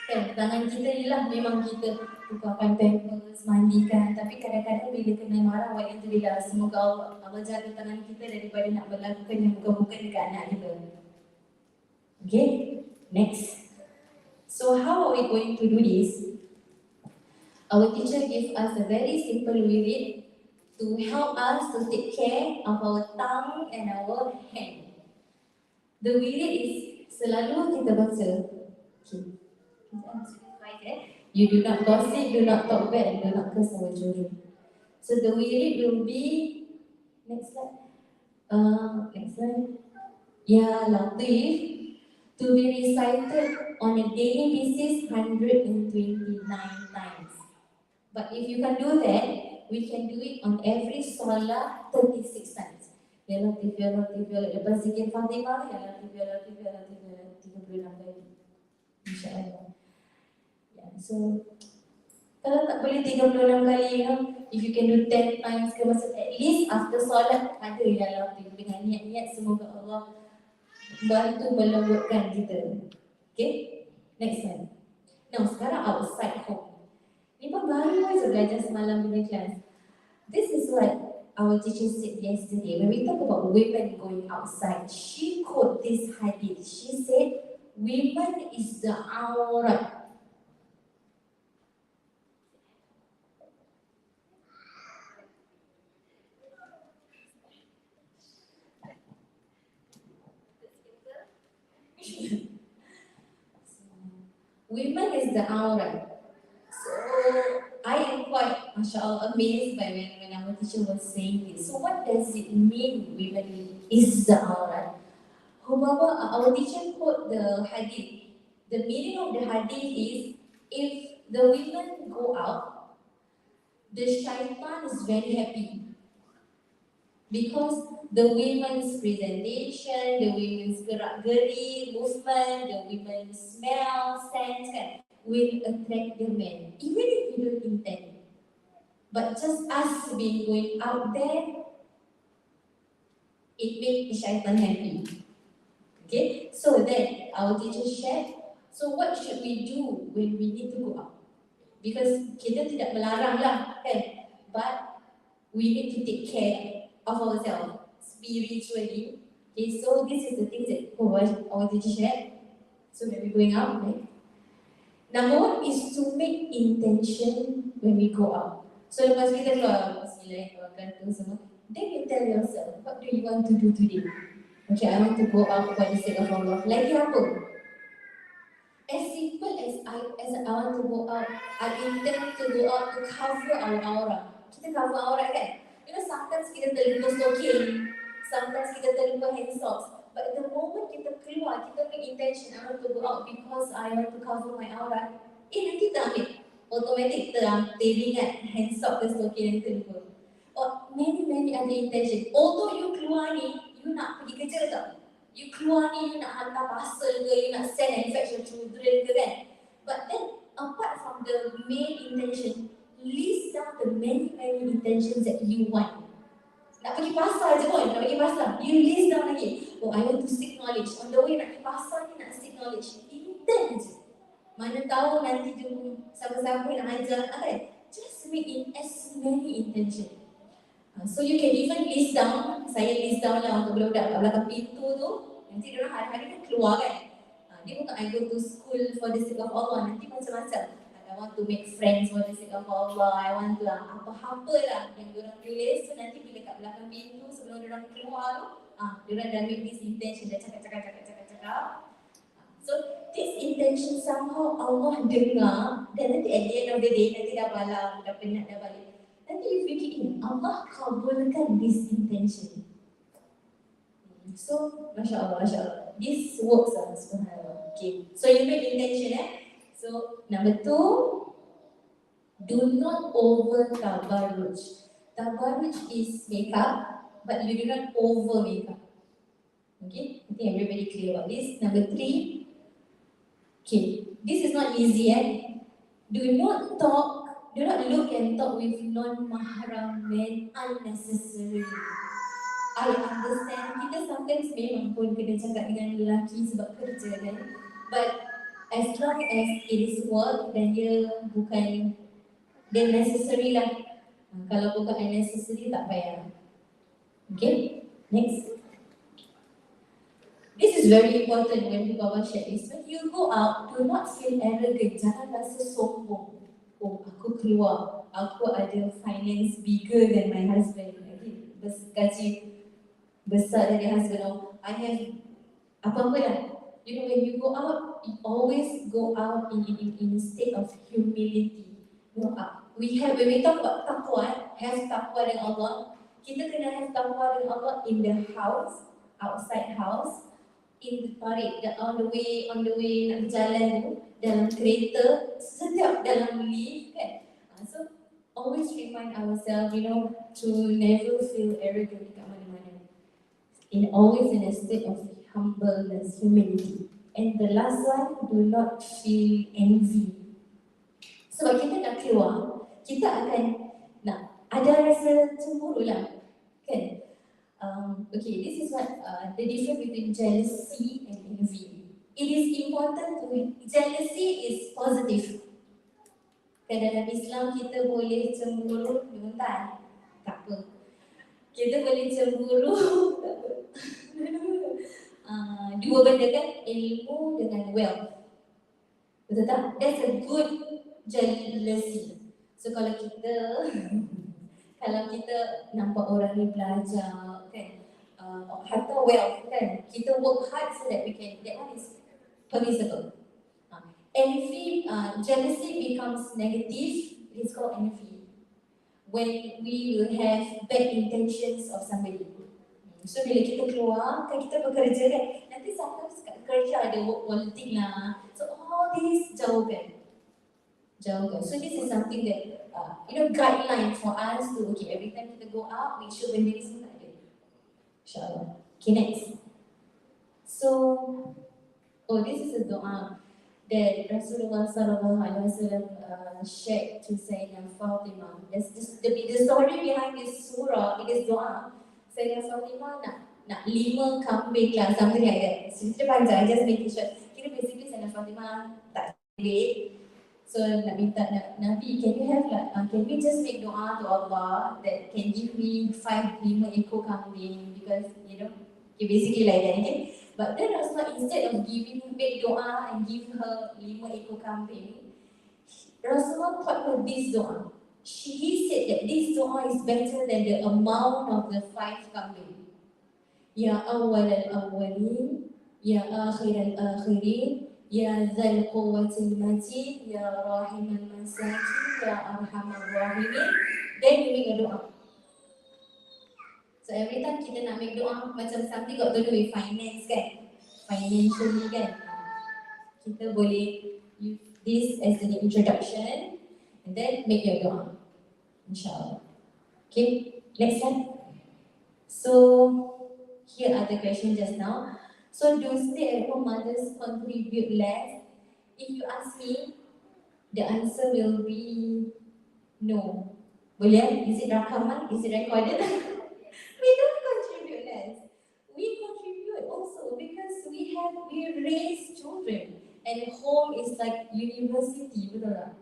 Kan, tangan kita ni lah memang kita tukarkan pampers, mandikan. Tapi kadang-kadang bila kena marah, walhamdulillah, semoga Allah jaga tangan kita daripada nak melakukan yang bukan-bukan dekat anak kita. Okay, next. So how are we going to do this? Our teacher gives us a very simple wirid to help us to take care of our tongue and our hand. The wirid is selalu kita baca. Okay. You do not gossip, do not talk bad, and do not curse our children. So the wirid will be, next slide. Ya Latif, to be recited on a daily basis 129 times. But if you can do that, we can do it on every salah 36 times. Ya Latif, Ya Latif, Ya Latif. Lepas zikir Fatimah, Ya Latif, Ya Latif, Ya Latif, Ya Latif, 36 kali. InsyaAllah. Yeah, so kalau tak boleh 36 kali, if you can do 10 times ke masa, at least after solat ada dalam tu dengan niat-niat semoga Allah bantu melembutkan kita. Okay, next one. Now sekarang outside home. Ni pun baru je belajar semalam punya kelas. This is what our teacher said yesterday when we talk about women going outside. She quote this hadith. She said, "Women is the aurat." Women is the aurat. So I am quite, mashallah, amazed by when our teacher was saying this. So what does it mean, women is the aurat? Our teacher quote the hadith. The meaning of the hadith is, if the women go out, the shaitan is very happy. Because the women's presentation, the women's gerak-geri, movement, the women's smell, sense will attract the men, even if you don't intend. But just us being going out there, it makes the shaitan happy. Okay, so then our teacher shared, so what should we do when we need to go out? Because kita tidak melarang lah, kan? But we need to take care of ourselves spiritually. Okay, so this is the things that our teacher shared. So when we're going out, right? Number one is to make intention when we go out. So lepas kita keluar, bismillahirrahmanirrahim semua, then you tell yourself, what do you want to do today? Okay, I want to go out for the sake of Allah. Lagi apa? As simple as I want to go out, I intend to go out to cover our aura. Kita cover aura kan? You know, sometimes kita terlupa stocking, sometimes kita terlupa hand socks. But the moment kita keluar, kita make intention, I want to go out because I want to cover my aura. Nanti tak ambil. Automatic teringat hand sock ke stocking yang terlupa. Or many other intention. Although you keluar ni, you nak pergi kerja tak? You keluar ni, you nak hantar parcel ke, you nak send and fetch your children ke kan? But then, apart from the main intention, list down the many intentions that you want. Nak pergi pasar je pun, nak pergi pasar. You list down lagi. Oh, I want to seek knowledge. On the way nak pergi pasar ni nak seek knowledge. Intend je. Mana tahu nanti jumpa siapa-siapa nak ajar. Okay? Just make it as many intentions. So you can even list down, saya list down lah untuk budak-budak kat belakang pintu tu. Nanti diorang hari-hari kan keluar kan. Dia bukan I go to school for the sake of Allah, nanti macam-macam. I want to make friends for the sake of Allah, I want to apa-apa lah yang diorang tulis. So nanti bila kat belakang pintu sebelum diorang keluar tu, diorang dah make this intention, dah cakap. So this intention somehow Allah dengar, dan nanti at the end of the day, nanti dah malam, dah penat, dah balik. Nanti you fikir ini, Allah kabulkan this intention. So, Masya Allah, this works lah, subhanallah. Okay, so you make intention So, number 2, do not over tabarruj. Tabarruj is makeup, but you do not over makeup. Okay, I think everybody clear about this. Number 3, okay, this is not easy Do not look and talk with non-mahram men unnecessarily. I understand, kita sometimes memang pun kena cakap dengan lelaki sebab kerja kan. But as long as it is work, then dia necessary lah. Kalau bukan unnecessary, tak payah. Okay, next. This is very important when Baba share this. When you go out, do not feel arrogant. Jangan rasa sombong. Oh, aku keluar, aku ada finance bigger than my husband. Gaji besar dari husband. Oh, I have apa-apa lah. You know, when you go out, you always go out in state of humility. When we talk about taqwa, have taqwa dengan Allah, kita kena have taqwa dengan Allah in the house, outside house, in the tariq, on the way nak berjalan tu, dalam kereta, setiap dalam lift kan. So always remind ourselves, to never feel arrogant dekat mana-mana. Always in a state of humbleness, humility. And the last one, do not feel envy. Sebab kita nak keluar, kita akan nak ada rasa cemburu lah, kan? Okay, this is what the difference between jealousy and envy. It is important to jealousy is positive. Kan dalam Islam kita boleh cemburu dengan tak apa. Kita boleh cemburu tak apa. Dua benda kan, ilmu dengan wealth. Betul tak? That's a good jealousy. So kalau kita nampak orang ni belajar kan, atau wealth kan, kita work hard so that we can, that one is permissible. Envy, jealousy becomes negative, it is called envy. When we will have bad intentions of somebody. So bila kita keluar, kan kita bekerja kan, nanti sometimes kat kerja ada work politik lah. So all this jauhkan. So this is something that, guideline for us to, okay, every time kita go out, make sure benda ni semua tak ada. InsyaAllah. Okay, next. So, this is a doa that Rasulullah SAW shared to Sayyidina Fatimah. The story behind this surah, this doa, Sayyidina Fatimah nak 5 kambing lah, something like that. Cerita panjang, just make it short. Kira basically Sayyidina Fatimah tak duit. So nak minta Nabi, can you have can we just make doa to Allah that can give me 5 ekor kambing, because basically like that, okay? But then Rasulullah, instead of make doa and give her 5 ekor kambing, Rasulullah taught her this doa. He said that this doa is better than the amount of the 5 kambing. Ya awwal al-awwalin, ya akhir al-akhirin, Ya Dzal Quwwatil Matin, Ya Rahimal Masakin, Ya Arhamar Rahimin. Then you make a doa. So every time kita nak make doa, macam something got to do with finance kan, financially kan, kita boleh use this as an introduction and then make your doa, insyaAllah. Okay, next slide. So here are the questions just now. So do stay-at-home mothers contribute less? If you ask me, the answer will be no. Boleh? Is it rakaman? Is it recorded? We don't contribute less. We contribute also because we raise children, and home is like university, betul tak?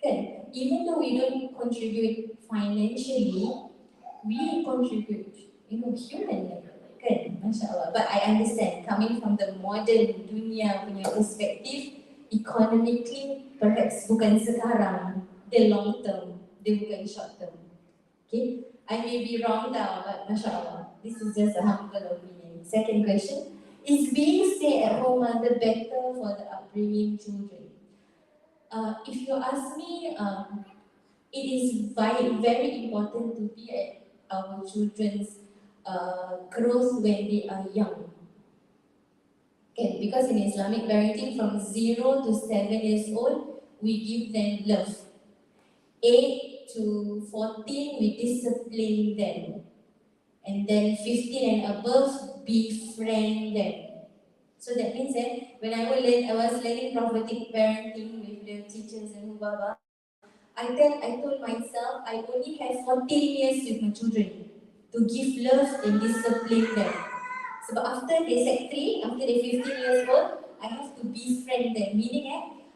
Kan? Even though we don't contribute financially, we contribute, humanly. Kan? Masya Allah. But I understand, coming from the modern dunia punya perspektif, economically, perhaps bukan sekarang, the long term, dia bukan short term. Okay? I may be wrong now, but Masya Allah, this is just a humble opinion. Second question, is being stay-at-home mother better for the upbringing children? If you ask me, it is very important to be at our children's growth when they are young. Okay, because in Islamic parenting, from 0 to 7 years old, we give them love. 8 to 14, we discipline them. And then 15 and above, befriend them. So that means that when I was learning prophetic parenting with the teachers and Baba, I told myself I only have 14 years with my children to give love and discipline them. So after they Sec 3, after they 15 years old, I have to befriend them. Meaning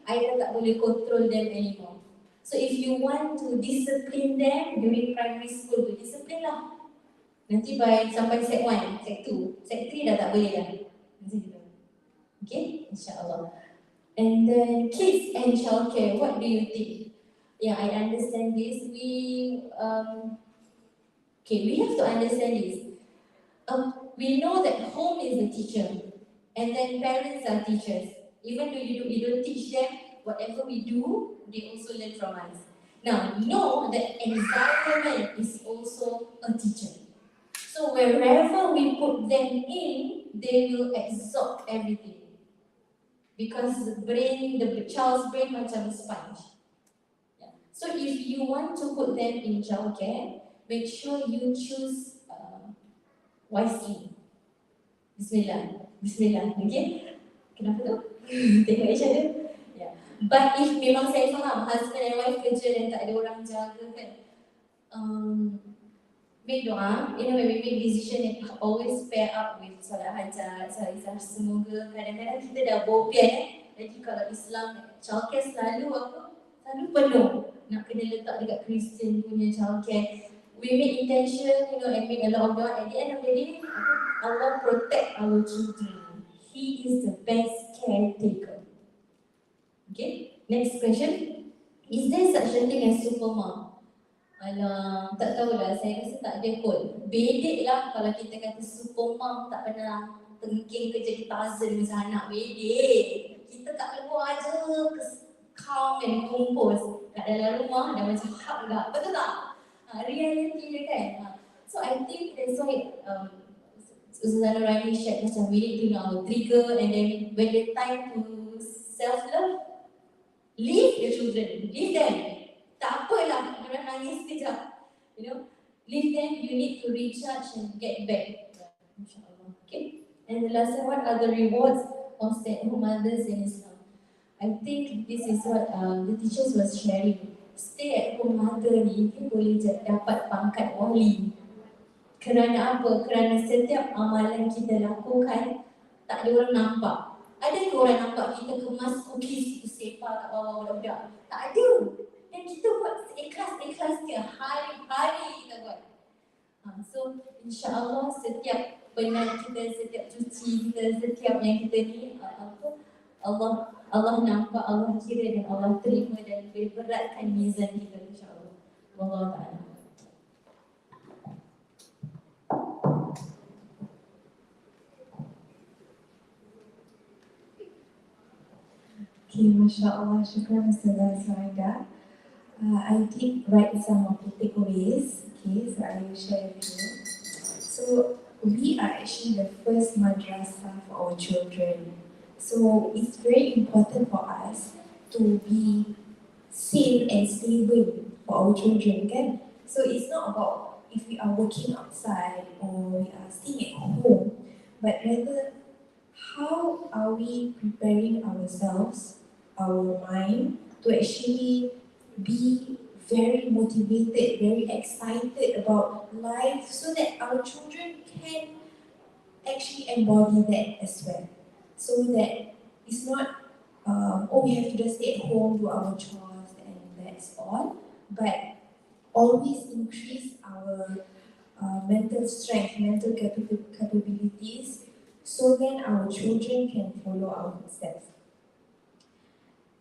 I dah tak boleh control them anymore. So if you want to discipline them during primary school, to discipline lah. Nanti sampai Sec 1, Sec 2, Sec 3 dah tak boleh dah. Okay, insyaAllah. And then kids and childcare, what do you think? Yeah, I understand this. We have to understand this. We know that home is the teacher, and then parents are teachers. Even though you don't teach them, whatever we do, they also learn from us. Now, know that environment is also a teacher. So wherever we put them in, they will absorb everything. Because the child's brain macam sponge. Yeah. So if you want to put them in childcare, make sure you choose wisely. Bismillah, okay? Kenapa tu? Tengok each other. Yeah. But if memang saya faham husband and wife kerja dan tak ada orang jaga kan, make doa, when we make decision and always pair up with solat hajat, solat isyarat. Semoga kadang-kadang kita dah bopian Jadi kalau Islam, childcare selalu apa? Selalu penuh. Nak kena letak dekat Christian punya childcare. We make intention, and make a lot of doa. At the end of the day, Allah protect our children. He is the best caretaker. Okay, next question. Is there such a thing as super mom? Alah, tak tahulah, saya rasa tak ada kot. Bedek lah kalau kita kata super mom tak pernah tengking ke jadi puzzle macam anak bedek. Kita kat luar je, calm and compose. Kat dalam rumah dah macam hak lah, betul tak? Reality dia kan. So I think that's why Ustazah Nurani shared macam we need to know our trigger, and then when the time to self-love, leave the children, leave them. Tak apalah, mereka nangis sekejap. Leave them, you need to recharge and get back. InsyaAllah. Okay. And the last one, what are the rewards of stay-at-home mothers in Islam? I think this is what the teachers was sharing. Stay-at-home mother ni boleh dapat pangkat wali. Kerana apa? Kerana setiap amalan kita lakukan, tak ada orang nampak. Ada ke orang nampak kita kemas cookies, kita sepa kat bawah budak-budak? Tak ada. Dan kita buat ikhlas-ikhlas dia, hari-hari kita buat. So, insyaAllah setiap penat kita, setiap cuci kita, setiap yang kita ni, Allah nampak, Allah kira dan Allah terima dan beratkan mizan kita, insyaAllah. Wallahu ta'ala. Okay, Masya Allah, syukran Ustazah Suhaida. I did write some of the takeaways, okay, so I will share with you. So, we are actually the first madrasah for our children. So, it's very important for us to be safe and stable for our children, kan? So, it's not about if we are working outside or we are staying at home, but rather, how are we preparing ourselves, our mind, to actually be very motivated, very excited about life so that our children can actually embody that as well. So that it's not, we have to just stay at home, do our chores and that's all. But always increase our mental strength, mental capabilities so then our children can follow our footsteps.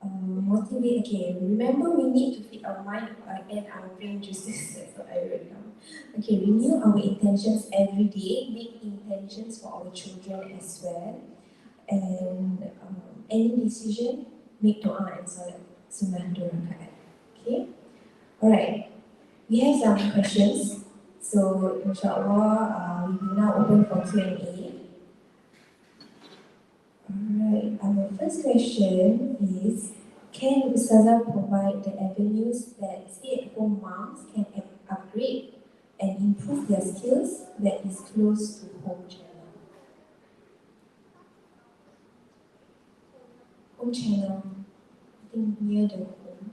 Motivate, okay, remember we need to feed our mind and our brain juices. That's what I wrote down. Okay, renew our intentions every day, make intentions for our children as well. And any decision, make dua and salat sunnah 2 rakaat. Okay? Alright, we have some questions. So, insyaAllah, we will now open for Q&A. Alright, our first question is, can Ustazah provide the avenues that stay-at-home moms can upgrade and improve their skills that is close to home channel? Home channel, I think near the home.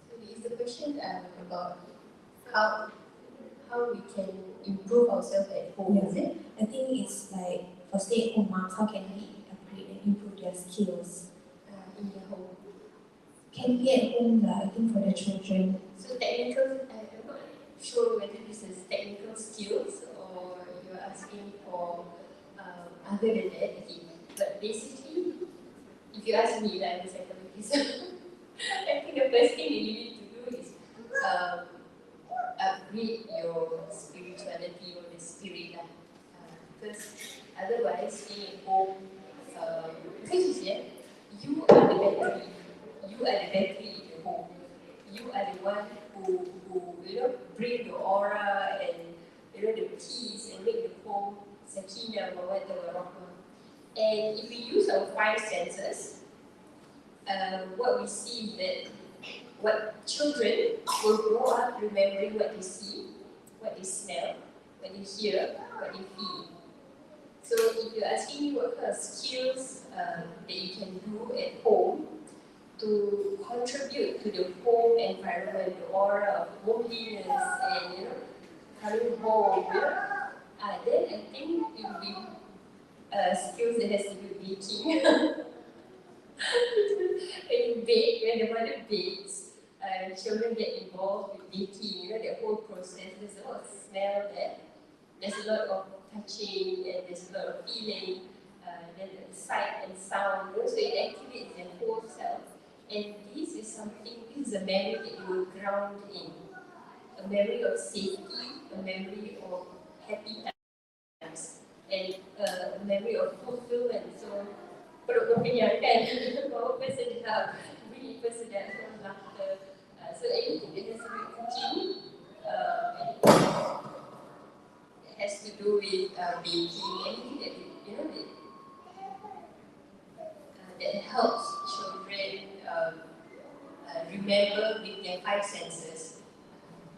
So is the question about how we can improve ourselves at home, is it? I think it's like for stay-at-home moms, how can we upgrade and improve their skills In the home. can be at home lah, I think for the children. So technical, I'm not sure whether this is technical skills or you're asking for other than that. Okay. But basically, if you ask me, like, I'm a psychologist, I think the first thing that you need to do is upgrade your spirituality or the spirit lah. Because otherwise, staying at home, because you see, you are the battery. You are the battery in the home. You are the one who bring the aura and the peace and make the home sakinah, mawaddah, warahmah. And if we use our 5 senses, what we see is that what children will grow up remembering what they see, what they smell, what they hear, what they feel. So if you're asking me what kind of skills that you can do at home to contribute to the home environment, the aura of homeliness and coming home, then I think it would be skills that has to do with baking. When you bake, when the mother bakes, children get involved with baking, the whole process, there's a lot of smell there. There's a lot of touching and there's a lot of feeling, then the sight and sound, so it activates the whole self. And this is a memory that you will ground in. A memory of safety, a memory of happy times, and a memory of fulfillment. So, perut berkenyang kan, bawa bersedap, beri bersedap, laughter. So anything that has to do with cooking, anything that has to do with baking, anything that that helps children remember with their five senses.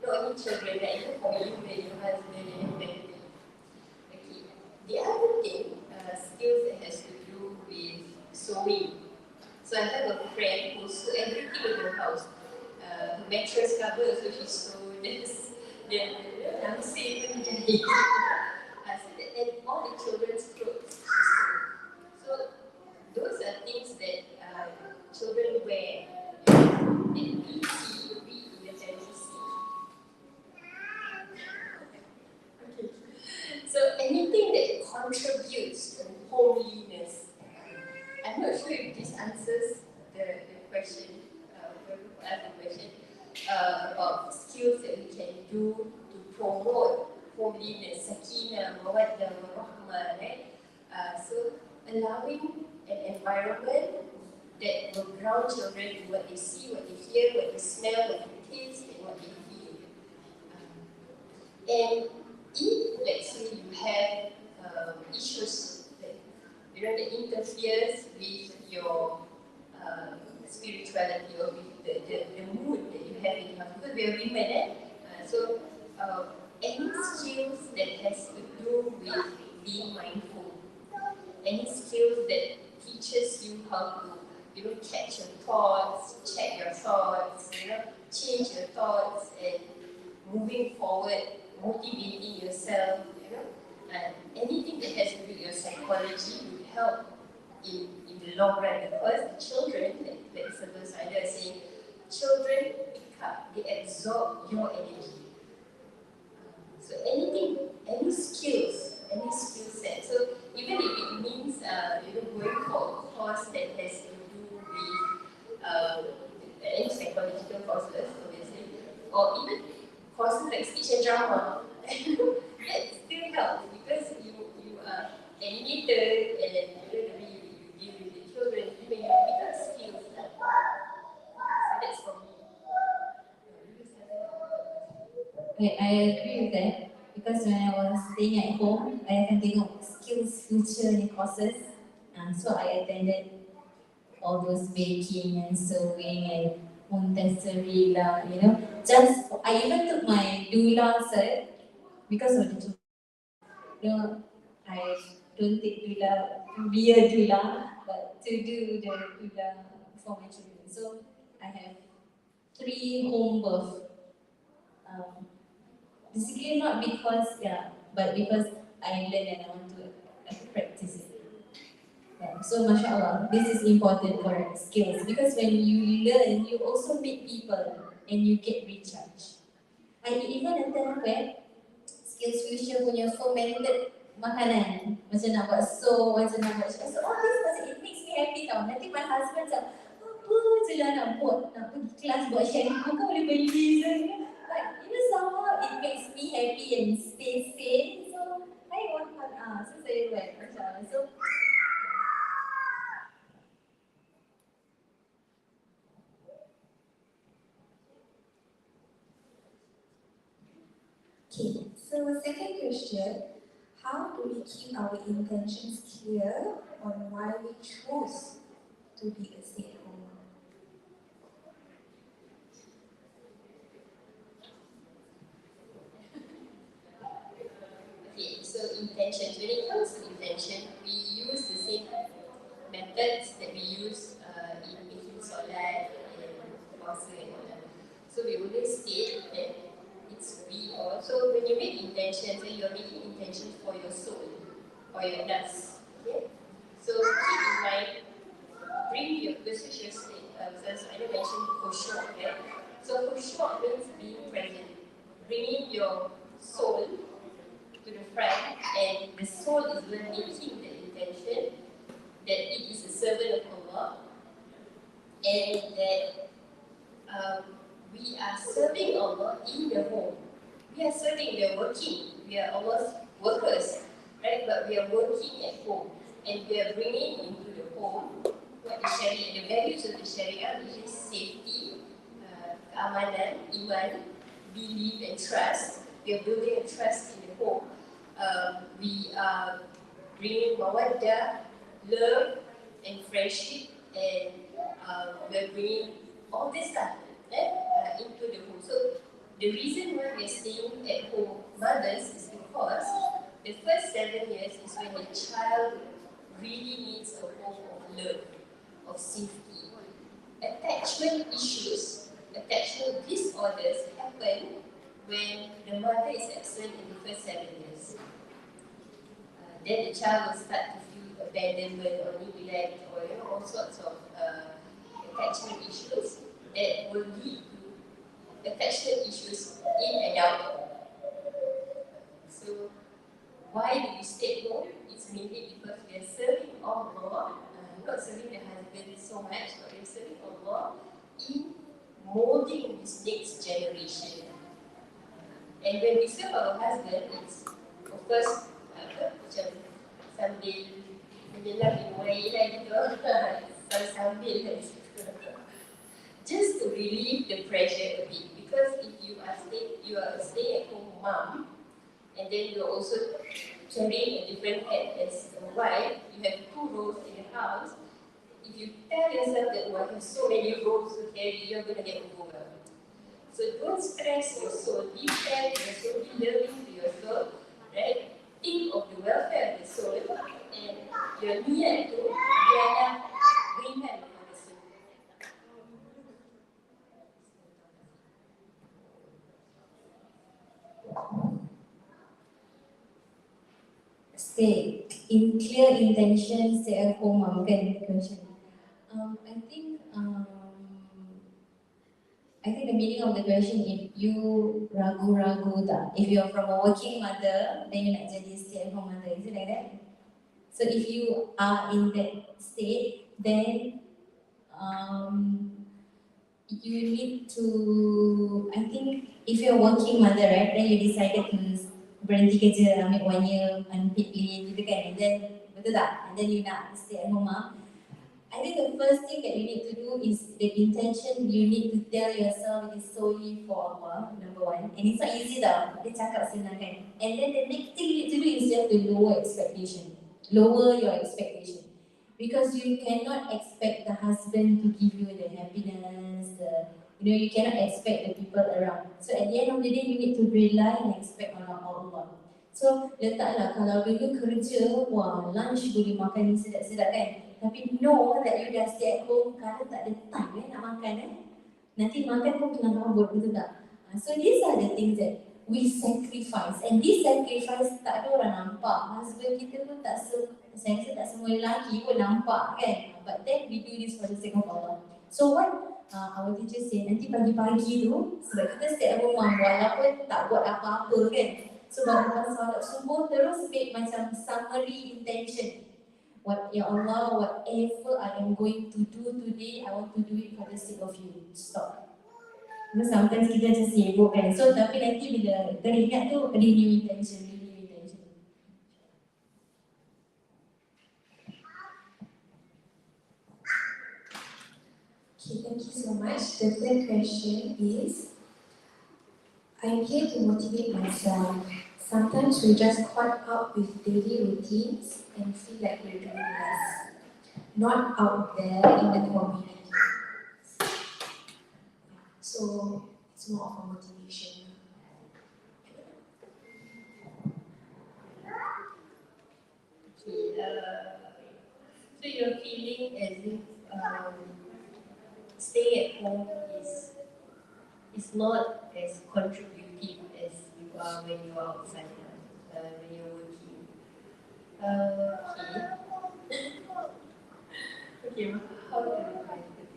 Not only children, but even for you and your husband and your family. Okay. The other thing, skills that has to do with sewing. So I have a friend who sews everything in her house. Her mattress cover, so she sewed this. Then I'm saying and all the children's clothes she sewed. So those are things that children wear and we in the family see. Okay. So anything that contributes to homeliness. I'm not sure if this answers the question, whoever asked the question, about skills that we can do to promote homeliness, sakinah, mawaddah, warahmah, right? So allowing an environment that will ground children in what they see, what they hear, what they smell, what they taste, and what they feel. And if, let's say, you have issues that interferes with your spirituality or with the mood that you have in your house, because we are women, so any skills that has to do with being mindful, any skills that teaches you how to catch your thoughts, check your thoughts, change your thoughts, and moving forward, motivating yourself, anything that has to do with your psychology would help in the long run, because the children, like Mr. Snyder is saying, children pick up, they absorb your energy. So any skill set. So even if it means going for a course that has to do with any psychological courses, obviously, or even courses like speech and drama, that still helps because you are animated and the way you deal with the children, when you pick up skills. So that's for me. I agree with that because when I was staying at home, I akan tengok skills future ni courses. So I attended all those baking and sewing and Montessori lah, Just I even took my doula cert because of the children. I don't take doula to be a doula, but to do the doula for my children. So I have 3 home birth. Basically not because, but because I learned and I want to practice it. So mashallah, this is important for skills because when you learn, you also meet people and you get recharged. I even attend skills future punya fermented makanan, macam nak buat so, macam nak buat so all this macam it makes me happy tau. Nanti my husband macam apa je lah nak buat, nak pergi kelas buat sharing, kau boleh beli je. Like somehow it makes me happy and stay sane. So I want so saya buat macam so. Okay, so second question, how do we keep our intentions clear on why we choose to be a stay-at-home mom? Okay, so intentions. When it comes to intentions, always state that it's we all. So when you make intentions, then you're making intentions for your soul or your nafs. Okay? So keep in mind, bring your decision state. As I mentioned khusyuk, right? So khusyuk means being present, bringing your soul to the front, and the soul is making the intention that it is a servant of Allah, and that we are serving Allah in the home. We are serving, we are working, we are Allah's workers, right? But we are working at home, and we are bringing into the home what the Sharia, the values of the Sharia, which is safety, keamanan, iman, belief, and trust. We are building a trust in the home. We are bringing mawaddah, love, and friendship, and we are bringing all this stuff into the home. So the reason why we are staying at home mothers is because the first 7 years is when the child really needs a home of love, of safety. Attachment issues, attachment disorders happen when the mother is absent in the first 7 years. Then the child will start to feel abandonment or neglect or all sorts of attachment issues that will lead to attachment issues in adulthood. So why do we stay home? It's mainly because we are serving Allah, not serving the husband so much, but we are serving Allah in molding this next generation. And when we serve our husband, it's of course macam sambil menyelam di muara ilan gitu, sambil just to relieve the pressure a bit. Because if you are a stay-at-home mom, and then you're also carrying a different hat as a wife, you have 2 roles in the house. If you tell yourself that I have so many roles to carry, you're going to get overwhelmed. So don't stress your soul, be fair to your soul, be loving to your soul, right? Think of the welfare of the soul, and your niat tu biarlah ringan pada soul. Stay in clear intention, stay at home mom kan question. I think the meaning of the question, if you ragu-ragu tak, if you're from a working mother, then you nak jadi stay-at-home mother, is it like that? So if you are in that state, then you need to, I think if you're a working mother, right, then you decided to berhenti kerja, ambil 1 year unpaid leave gitu kan, and then, betul tak? And then you nak stay-at-home mom. I think the first thing that you need to do is the intention you need to tell yourself is solely for Allah, number 1. And it's not easy tau, dia cakap senang kan. And then the next thing you need to do is you have to lower expectation. Lower your expectation. Because you cannot expect the husband to give you the happiness, you cannot expect the people around. So at the end of the day, you need to rely and expect on Allah. So letaklah kalau dulu kerja, wah lunch boleh makan sedap-sedap kan. Tapi know that you dah stay at home, kadang tak ada time nak makan Nanti makan pun kelam rambut, betul tak? So these are the things that we sacrifice. And this sacrifice tak ada orang nampak. Husband kita pun saya rasa tak semua lelaki pun nampak kan. But then we do this for the sake of Allah. So what our teacher say, nanti pagi-pagi tu, sebab kita stay at home walaupun tak buat apa-apa kan. So lepas solat subuh terus make macam summary intention. What, Ya Allah, whatever I am going to do today, I want to do it for the sake of you. Stop. Because sometimes kita macam sibuk kan. So tapi nanti bila teringat tu, renew intention. Okay, thank you so much. The third question is, I'm here to motivate myself. Sometimes we just caught up with daily routines and feel like we're doing less. Not out there in the community. So it's more of a motivation. Okay, so you're feeling as if staying at home is it's not as contributive as you are when you are outside, when you're working. Okay, how do you find this?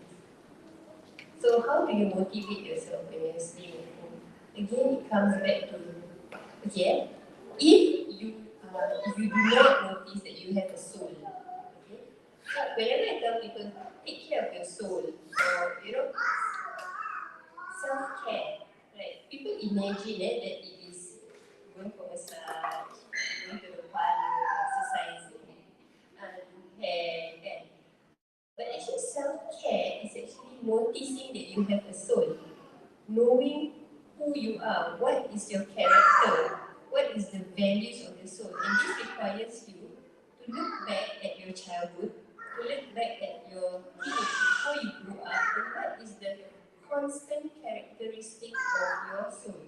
So how do you motivate yourself when you're staying at home? Again, it comes back to, okay, if you do not notice that you have a soul, okay, so whenever I tell people, take care of your soul, or self-care, right? People imagine that it is going for massage, going to the parlour, exercising, hair, kan? But actually self-care is actually noticing that you have a soul, knowing who you are, what is your character, what is the values of the soul. And this requires you to look back at your childhood, to look back at your teenagehood, how you grew up, and what is the constant characteristic of your soul.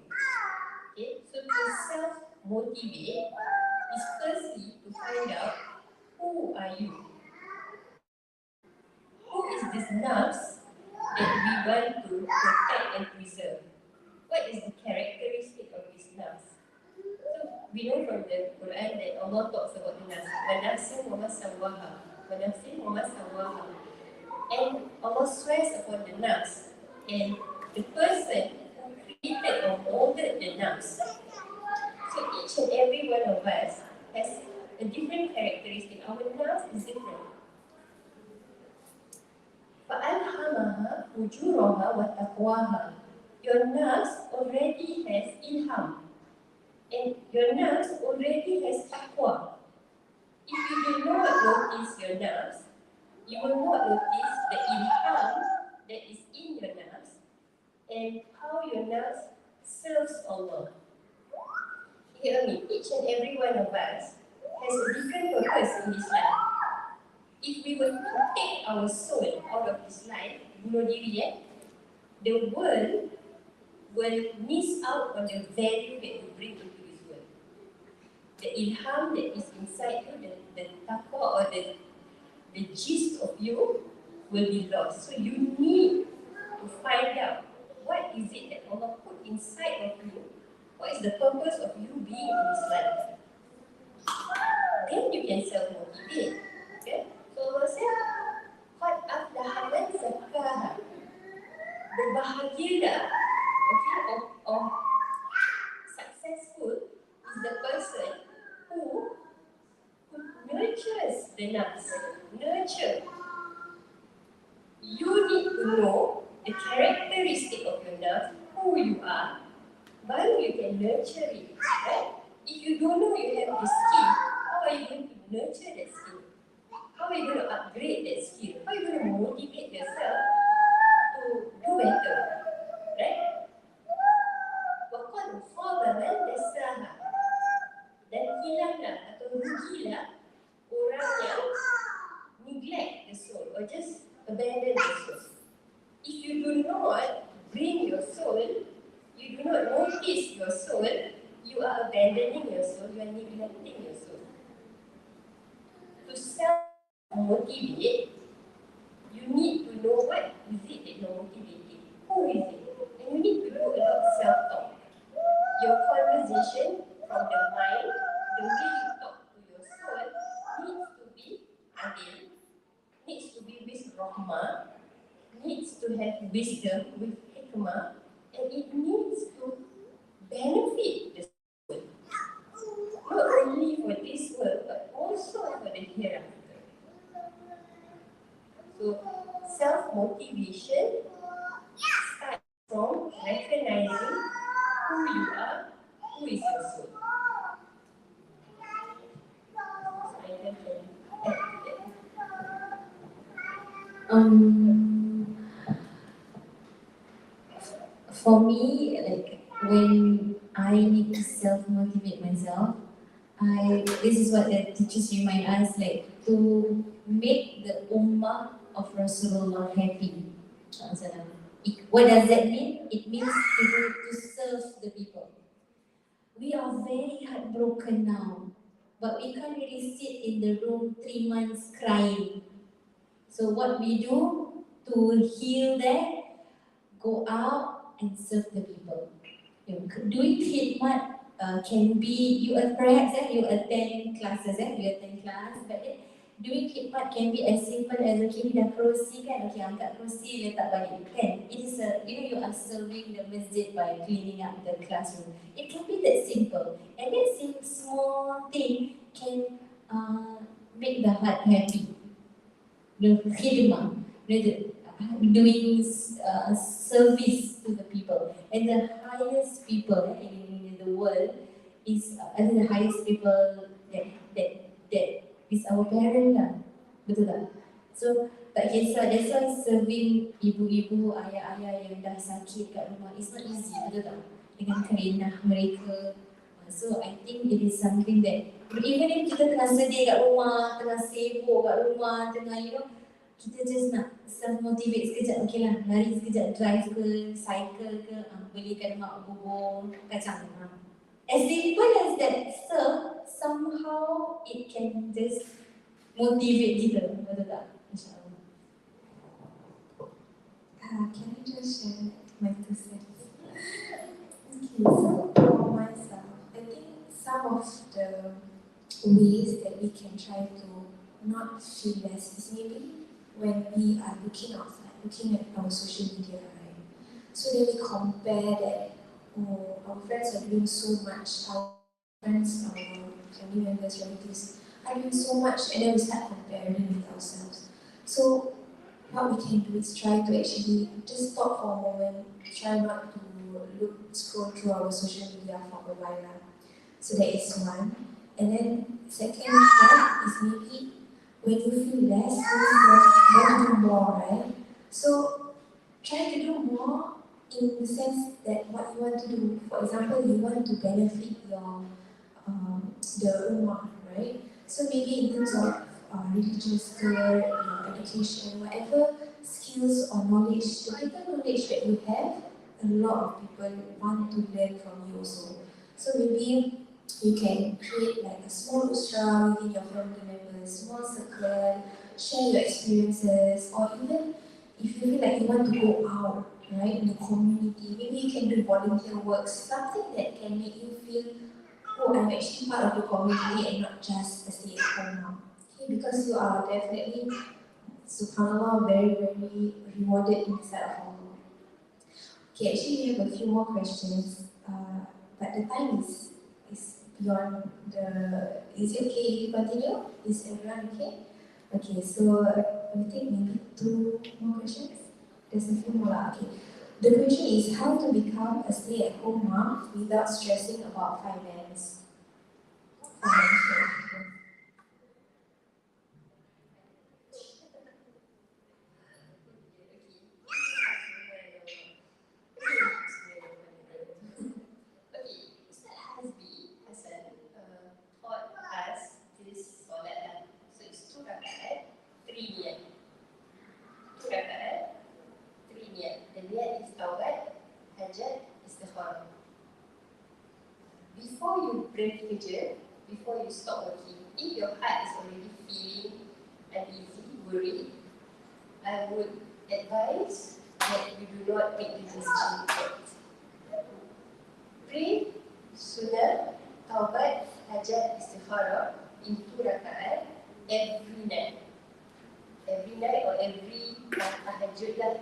Okay, so to self-motivate is firstly to find out who are you. Who is this nafs that we want to protect and preserve? What is the characteristic of this nafs? So we know from the Quran that Allah talks about the nafs. وَنَفْسٍ وَمَا سَوَّاهَا وَنَفْسٍ وَمَا سَوَّاهَا. And Allah swears upon the nafs. And the person who created or molded the nafs. So each and every one of us has a different characteristic. Our nafs is different. فَأَلْهَمَهَا فُجُورَهَا وَتَقْوَاهَا. Your nafs already has ilham. And your nafs already has taqwa. If you do not notice your nafs, you will not notice the ilham that is in your nafs and how your nafs serves Allah. Hear me, each and every one of us has a different purpose in this life. If we were to take our soul out of this life, bunuh diri, the world will miss out on the value that you bring into this world. The ilham that is inside you, the taqwa or the gist of you will be lost. So you need to find out what is it that Allah put inside of you. What is the purpose of you being in this life? Then you can self-motivate. Okay? So Allah said, قَدْ أَفْلَحَ مَنْ زَكَّاهَا. Berbahagialah, okay, or successful is the person who nurtures the nafs. Nurture. You need to know the characteristic of your nafs, who you are, baru you can nurture it, right? If you don't know you have the skill, how are you going to nurture that skill? How are you going to upgrade that skill? How are you going to motivate yourself to do better, right? وَقَدْ خَابَ مَنْ دَسَّاهَا. Dan hilanglah atau rugilah orang yang neglect the soul or just abandon the soul. If you do not bring your soul, you do not notice your soul, you are abandoning your soul, you are neglecting your soul. To self-motivate, you need to know what is it that you're motivating. Who is it? And you need to do a lot of self-talk. Your conversation from the mind, the way you talk to your soul, needs to be adil, needs to be with rahmah, needs to have wisdom with hikmah, and it needs to benefit the soul. Not only for this world, but also for the hereafter. So, self-motivation starts from recognizing who you are, who is your soul. So, I can add to that. For me, like when I need to self-motivate myself, this is what the teachers remind us, like to make the ummah of Rasulullah happy. What does that mean? It means to serve the people. We are very heartbroken now, but we can't really sit in the room 3 months crying. So what we do to heal that, go out, and serve the people. Doing khidmat can be perhaps you attend classes, you attend class, but then doing khidmat can be as simple as okay, dah kerusi kan, okay angkat kerusi letak balik kan. It is you are serving the masjid by cleaning up the classroom. It can be that simple, and that small thing can make the heart happy. The khidmah, doing service to the people, and the highest people in the world is the highest people that is our parent lah, betul tak? So tak kisah, that's why serving ibu-ibu, ayah-ayah yang dah sakit kat rumah, it's not easy, betul tak? Dengan kerenah mereka. So I think it is something that even if kita tengah sedih kat rumah, tengah sibuk kat rumah, tengah kita just nak self-motivate sekejap, okay lah, lari sekejap, drive ke, cycle ke, belikan mak bubur kacang. As simple as that, somehow it can just motivate kita, betul tak? InsyaAllah. Can I just share my 2 cents? Okay, so for myself, I think some of the ways that we can try to not feel less is maybe when we are looking outside, looking at our social media, right? So then we compare that, oh, our friends are doing so much, our friends, our family members, relatives are doing so much, and then we start comparing with ourselves. So what we can do is try to actually just stop for a moment, try not to scroll through our social media for a while. So that is one. And then second step is maybe when you feel less, you want to do more, right? So try to do more in the sense that what you want to do. For example, you want to benefit your the ummah, right? So maybe in terms of religious care, your education, whatever skills or knowledge, the little knowledge that you have, a lot of people want to learn from you also. So maybe you can create like a small usra within your family members, small circle, share your experiences, or even if you feel like you want to go out, right, in the community, maybe you can do volunteer work, something that can make you feel, oh, I'm actually part of the community and not just a stay-at-home mom. Okay, because you are definitely, subhanAllah, very, very rewarded inside of home. Okay, actually we have a few more questions, but the time is beyond the. Is it okay if you continue? Is everyone okay? Okay, so we take maybe 2 more questions. There's a few more. Okay. The question is how to become a stay-at-home mom without stressing about finance. Before you break kerja, before you stop working, if your heart is already feeling uneasy, worried, I would advise that you do not make the decision yet. Pray sunnah, taubat, hajat, istikharah in 2 rakaat every night. Every night or every tahajud lah,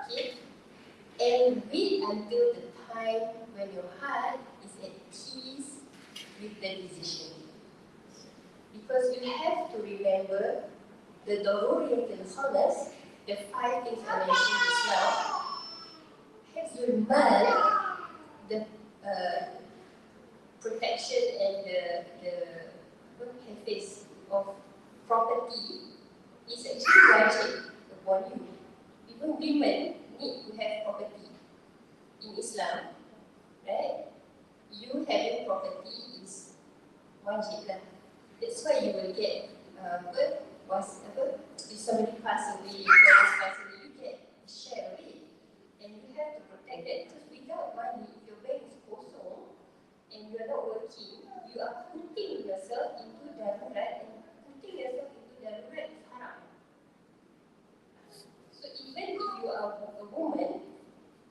okay? And wait until the time when your heart is at peace with the decision. Because you have to remember the daruriyatul khalas, the 5 things I mentioned just now. Hifzul mal, the protection and the hafiz of property is actually wajib upon you. Even women need to have property in Islam, right? You having property is wajib lah. That's why you will get if somebody pass away, your parents pass away, you get a share of it, and you have to protect that. Because without money, if your bank is kosong and you are not working, you are putting yourself into darurat, and putting yourself into darurat is haram. So even if you are a woman,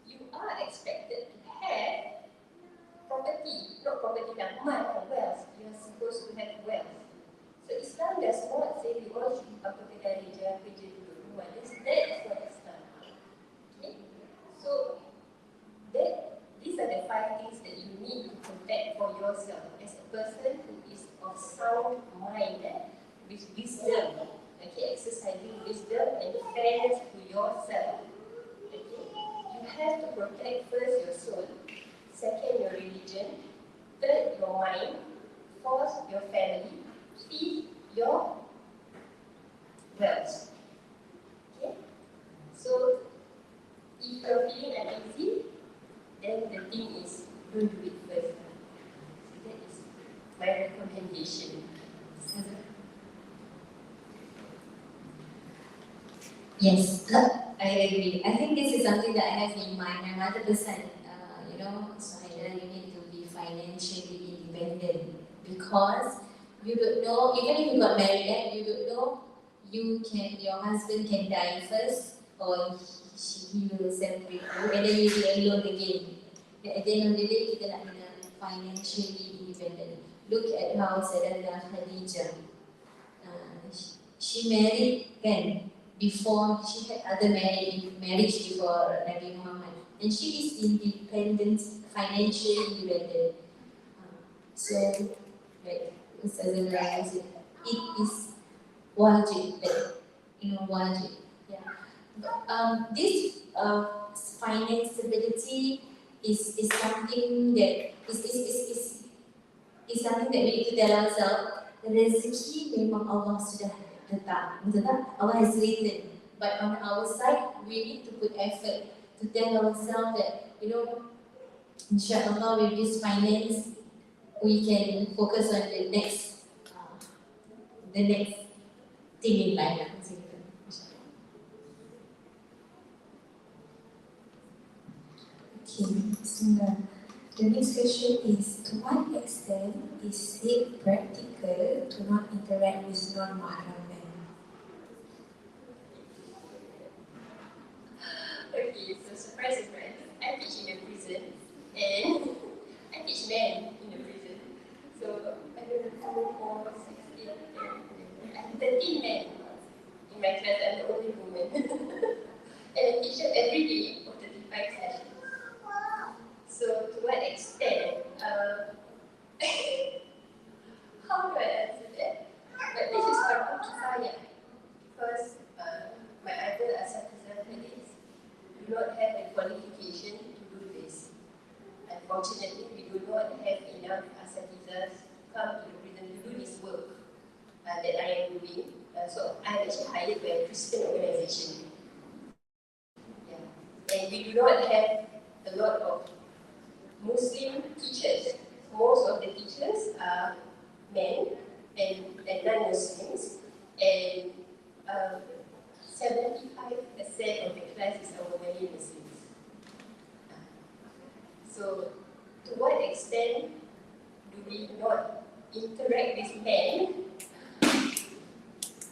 you yourself as a person who is of sound mind, with wisdom, okay, exercising wisdom and fairness to yourself. Okay, you have to protect first your soul, second your religion, third your mind, fourth your family, fifth your wealth. Okay, so if you're feeling uneasy, then the thing is don't do it first. So that is my recommendation. Yes, I agree. I think this is something that I have in mind. I'm 100%, so either you need to be financially independent because you don't know, even if you got married, you don't know your husband can die first or he will separate you and then you'll be alone again. At the end of the day, kita nak kena financially independent. Look at how Sayyidah Khadijah, she married kan before she had other marriage before Nabi Muhammad, and she is independent, financially independent. So, like Ustazah Raya said, it is wajib, wajib. Yeah. But, this finance stability is something that is something that we need to tell ourselves. Rezeki memang Allah sudah letak, betul tak? Allah has written. But on our side, we need to put effort to tell ourselves that, insyaAllah with this finance, we can focus on the next thing in life. Okay, Bismillah. The next question is, to what extent is it practical to not interact with non-mahram men? Okay, so surprise, I teach in a prison and I teach men in a prison. So I don't know, 4, 6, 8, 10, I have 13 men in my class. I'm the only woman. And I teach them every day for 35 sessions. So to what extent, how do I answer that? But this is for kifayah, because my other asatizah colleagues do not have the qualification to do this. Unfortunately, we do not have enough asatizahs come to the prison to do this work that I am doing. So I am actually hired by a Christian organization. Yeah. And we do not have a lot of Muslim teachers. Most of the teachers are men and non-Muslims, and 75% of the class is our Malay Muslims. So, to what extent do we not interact with men?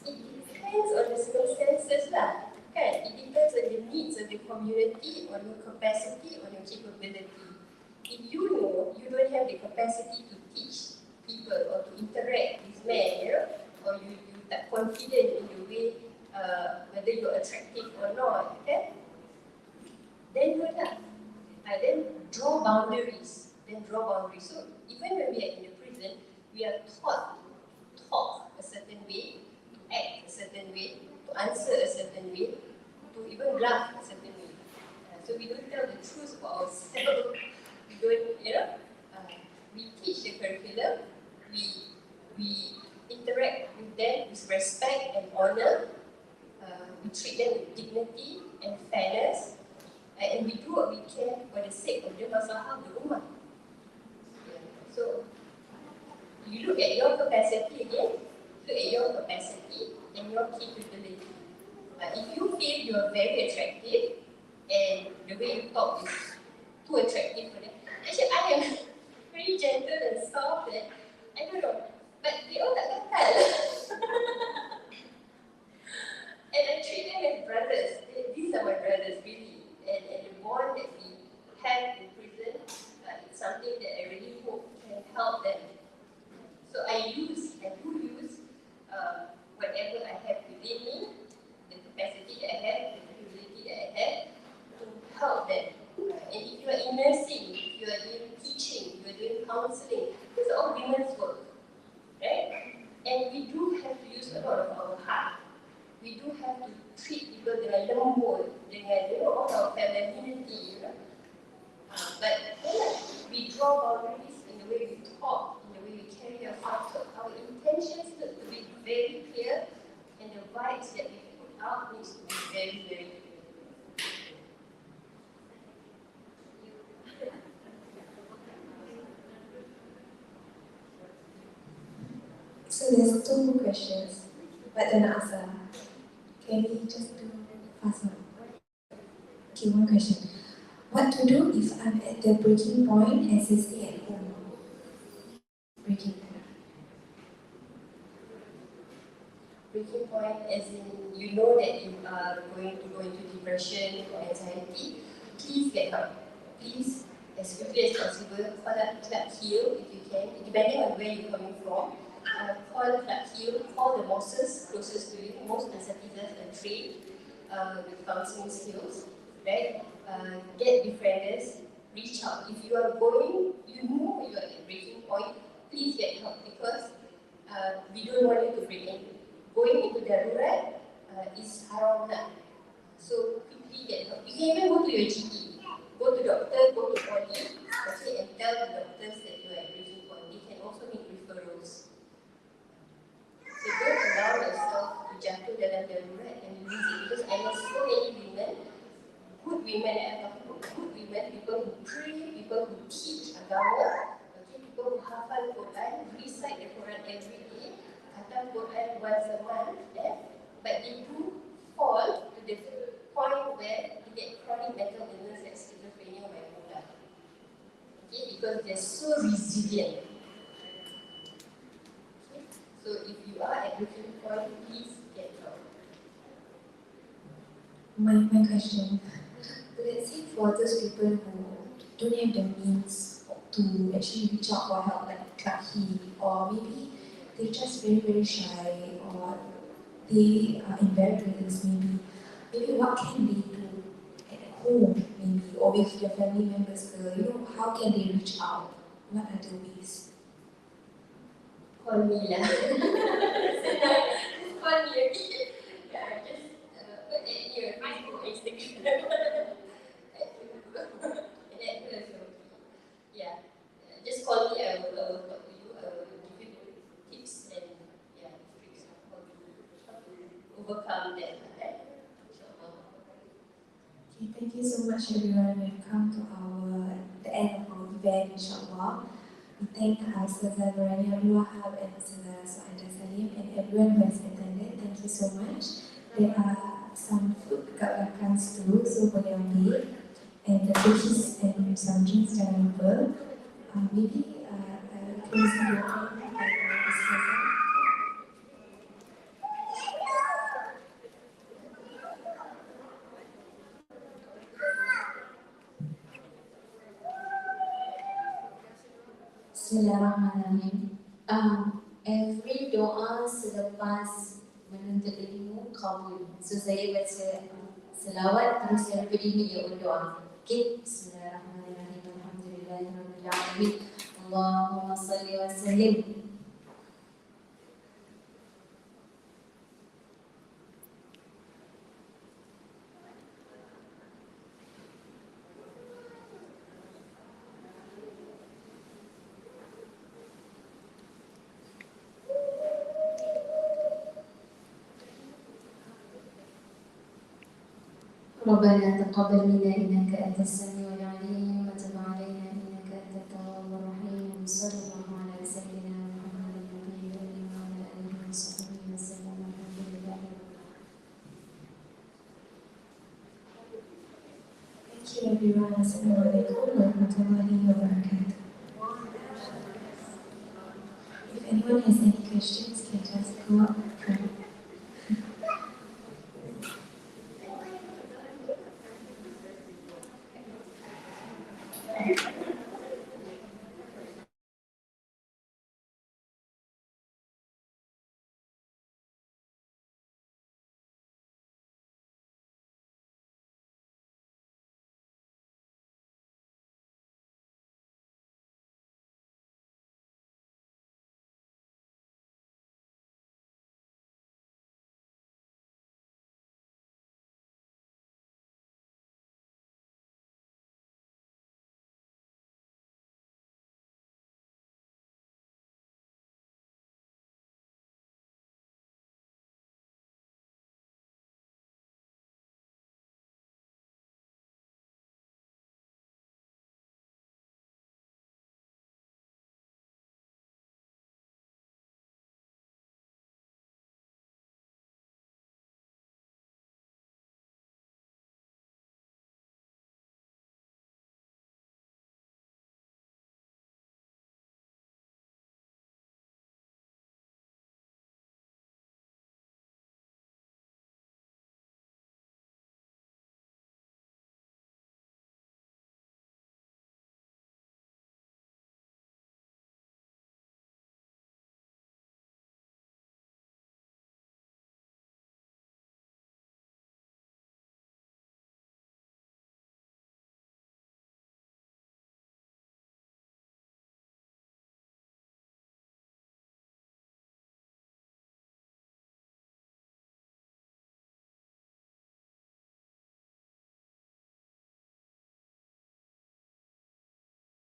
It depends on the circumstances lah. Kan? It depends on the needs of the community, on your capacity, on your capability. If you know you don't have the capacity to teach people or to interact with men, or you tak confident in the way whether you're attractive or not, okay? Then do that. Then draw boundaries. So even when we are in the prison, we are taught to talk a certain way, to act a certain way, to answer a certain way, to even laugh a certain way. So we don't tell the truth about ourselves. We don't, we teach the curriculum, we interact with them with respect and honor, we treat them with dignity and fairness, and we do what we can for the sake of the maslahah of the ummah. So, you look at your capacity again, and your capability. If you feel you're very attractive, and the way you talk is too attractive for them, actually I am very gentle and soft, and I don't know, but they all tak kekal. And I treat them as brothers. These are my brothers, really. And the bond that we have in prison, it's something that I really hope can help them. So I do use whatever I have within me, the capacity that I have, the capability that I have, to help them. And if you are in nursing, if you are doing teaching, you are doing counseling, But then we draw boundaries in the way we talk, in the way we carry ourselves. So our intentions need to be very clear, and the vibes that we put out needs to be very, very clear. So there's 2 more questions, but then answer. Can we just do fast one? Okay, 1 question. What to do if I'm at the breaking point as a stay-at-home? Breaking point. Breaking point as in you know that you are going to go into depression or anxiety, please get help. Please, as quickly as possible, call up Club Heal if you can, depending on where you're coming from. Call Club Heal, call the bosses closest to you. Most consultants are trained with counseling skills, right? Get befrienders, reach out. If you are going, you know you are at breaking point, please get help because we don't want you to break in. Going into darurat is haram lah. So quickly get help. You can even go to your GP, go to doctor, go to poly, okay, and tell the doctors that you are at breaking point. They can also make referrals. So don't allow yourself to jatuh dalam darurat and lose it because I know so many women, good women, I'm talking about good women, people who pray, people who teach agama, okay, people who hafal Quran, recite the Quran every day, khatam Quran once a month, but they do fall to the point where they get chronic mental illness like schizophrenia or bipolar. Okay, because they're so resilient. Okay? So if you are at breaking point, please get help. My question. Let's say for those people who don't have the means to actually reach out for help like Club Heal, or maybe they're just very, very shy, or they are embarrassed maybe what can they do at home maybe, or with their family members, how can they reach out? What are the ways? Call me lah. Just call me, okay? Yeah, just put that in your Facebook, Instagram. And that will also, yeah. Just call me, I will talk to you, I will give you tips and tricks on how to overcome that. Okay, thank you so much everyone. We've come to the end of our event, inshallah. We thank Ustazah Nurani Abdul Wahab and Ustazah Suhaida Salim and everyone who has attended. Thank you so much. There are some food kat belakang too, so boleh ambil. And the cookies and some drinks jangan lupa. Maybe I will close the open by Ustazah. Bismillahirrahmanirrahim. Every doa selepas menuntut ilmu kabul. So saya baca selawat terus everybody make your own doa. Okay. Bismillahirrahmanirrahim. Alhamdulillahirabbil alamin. Allahumma salli wa sallim. ربنا تقبل منا إنك أنت السميع العليم وتب علينا إنك أنت التواب الرحيم صلى الله على سيدنا محمد النبي الأمي وعلى آله وصحبه وسلم الحمد لله. Thank you everyone. Assalamualaikum warahmatullahi wabarakatuh. If anyone has any questions, can just go up front. Thank you.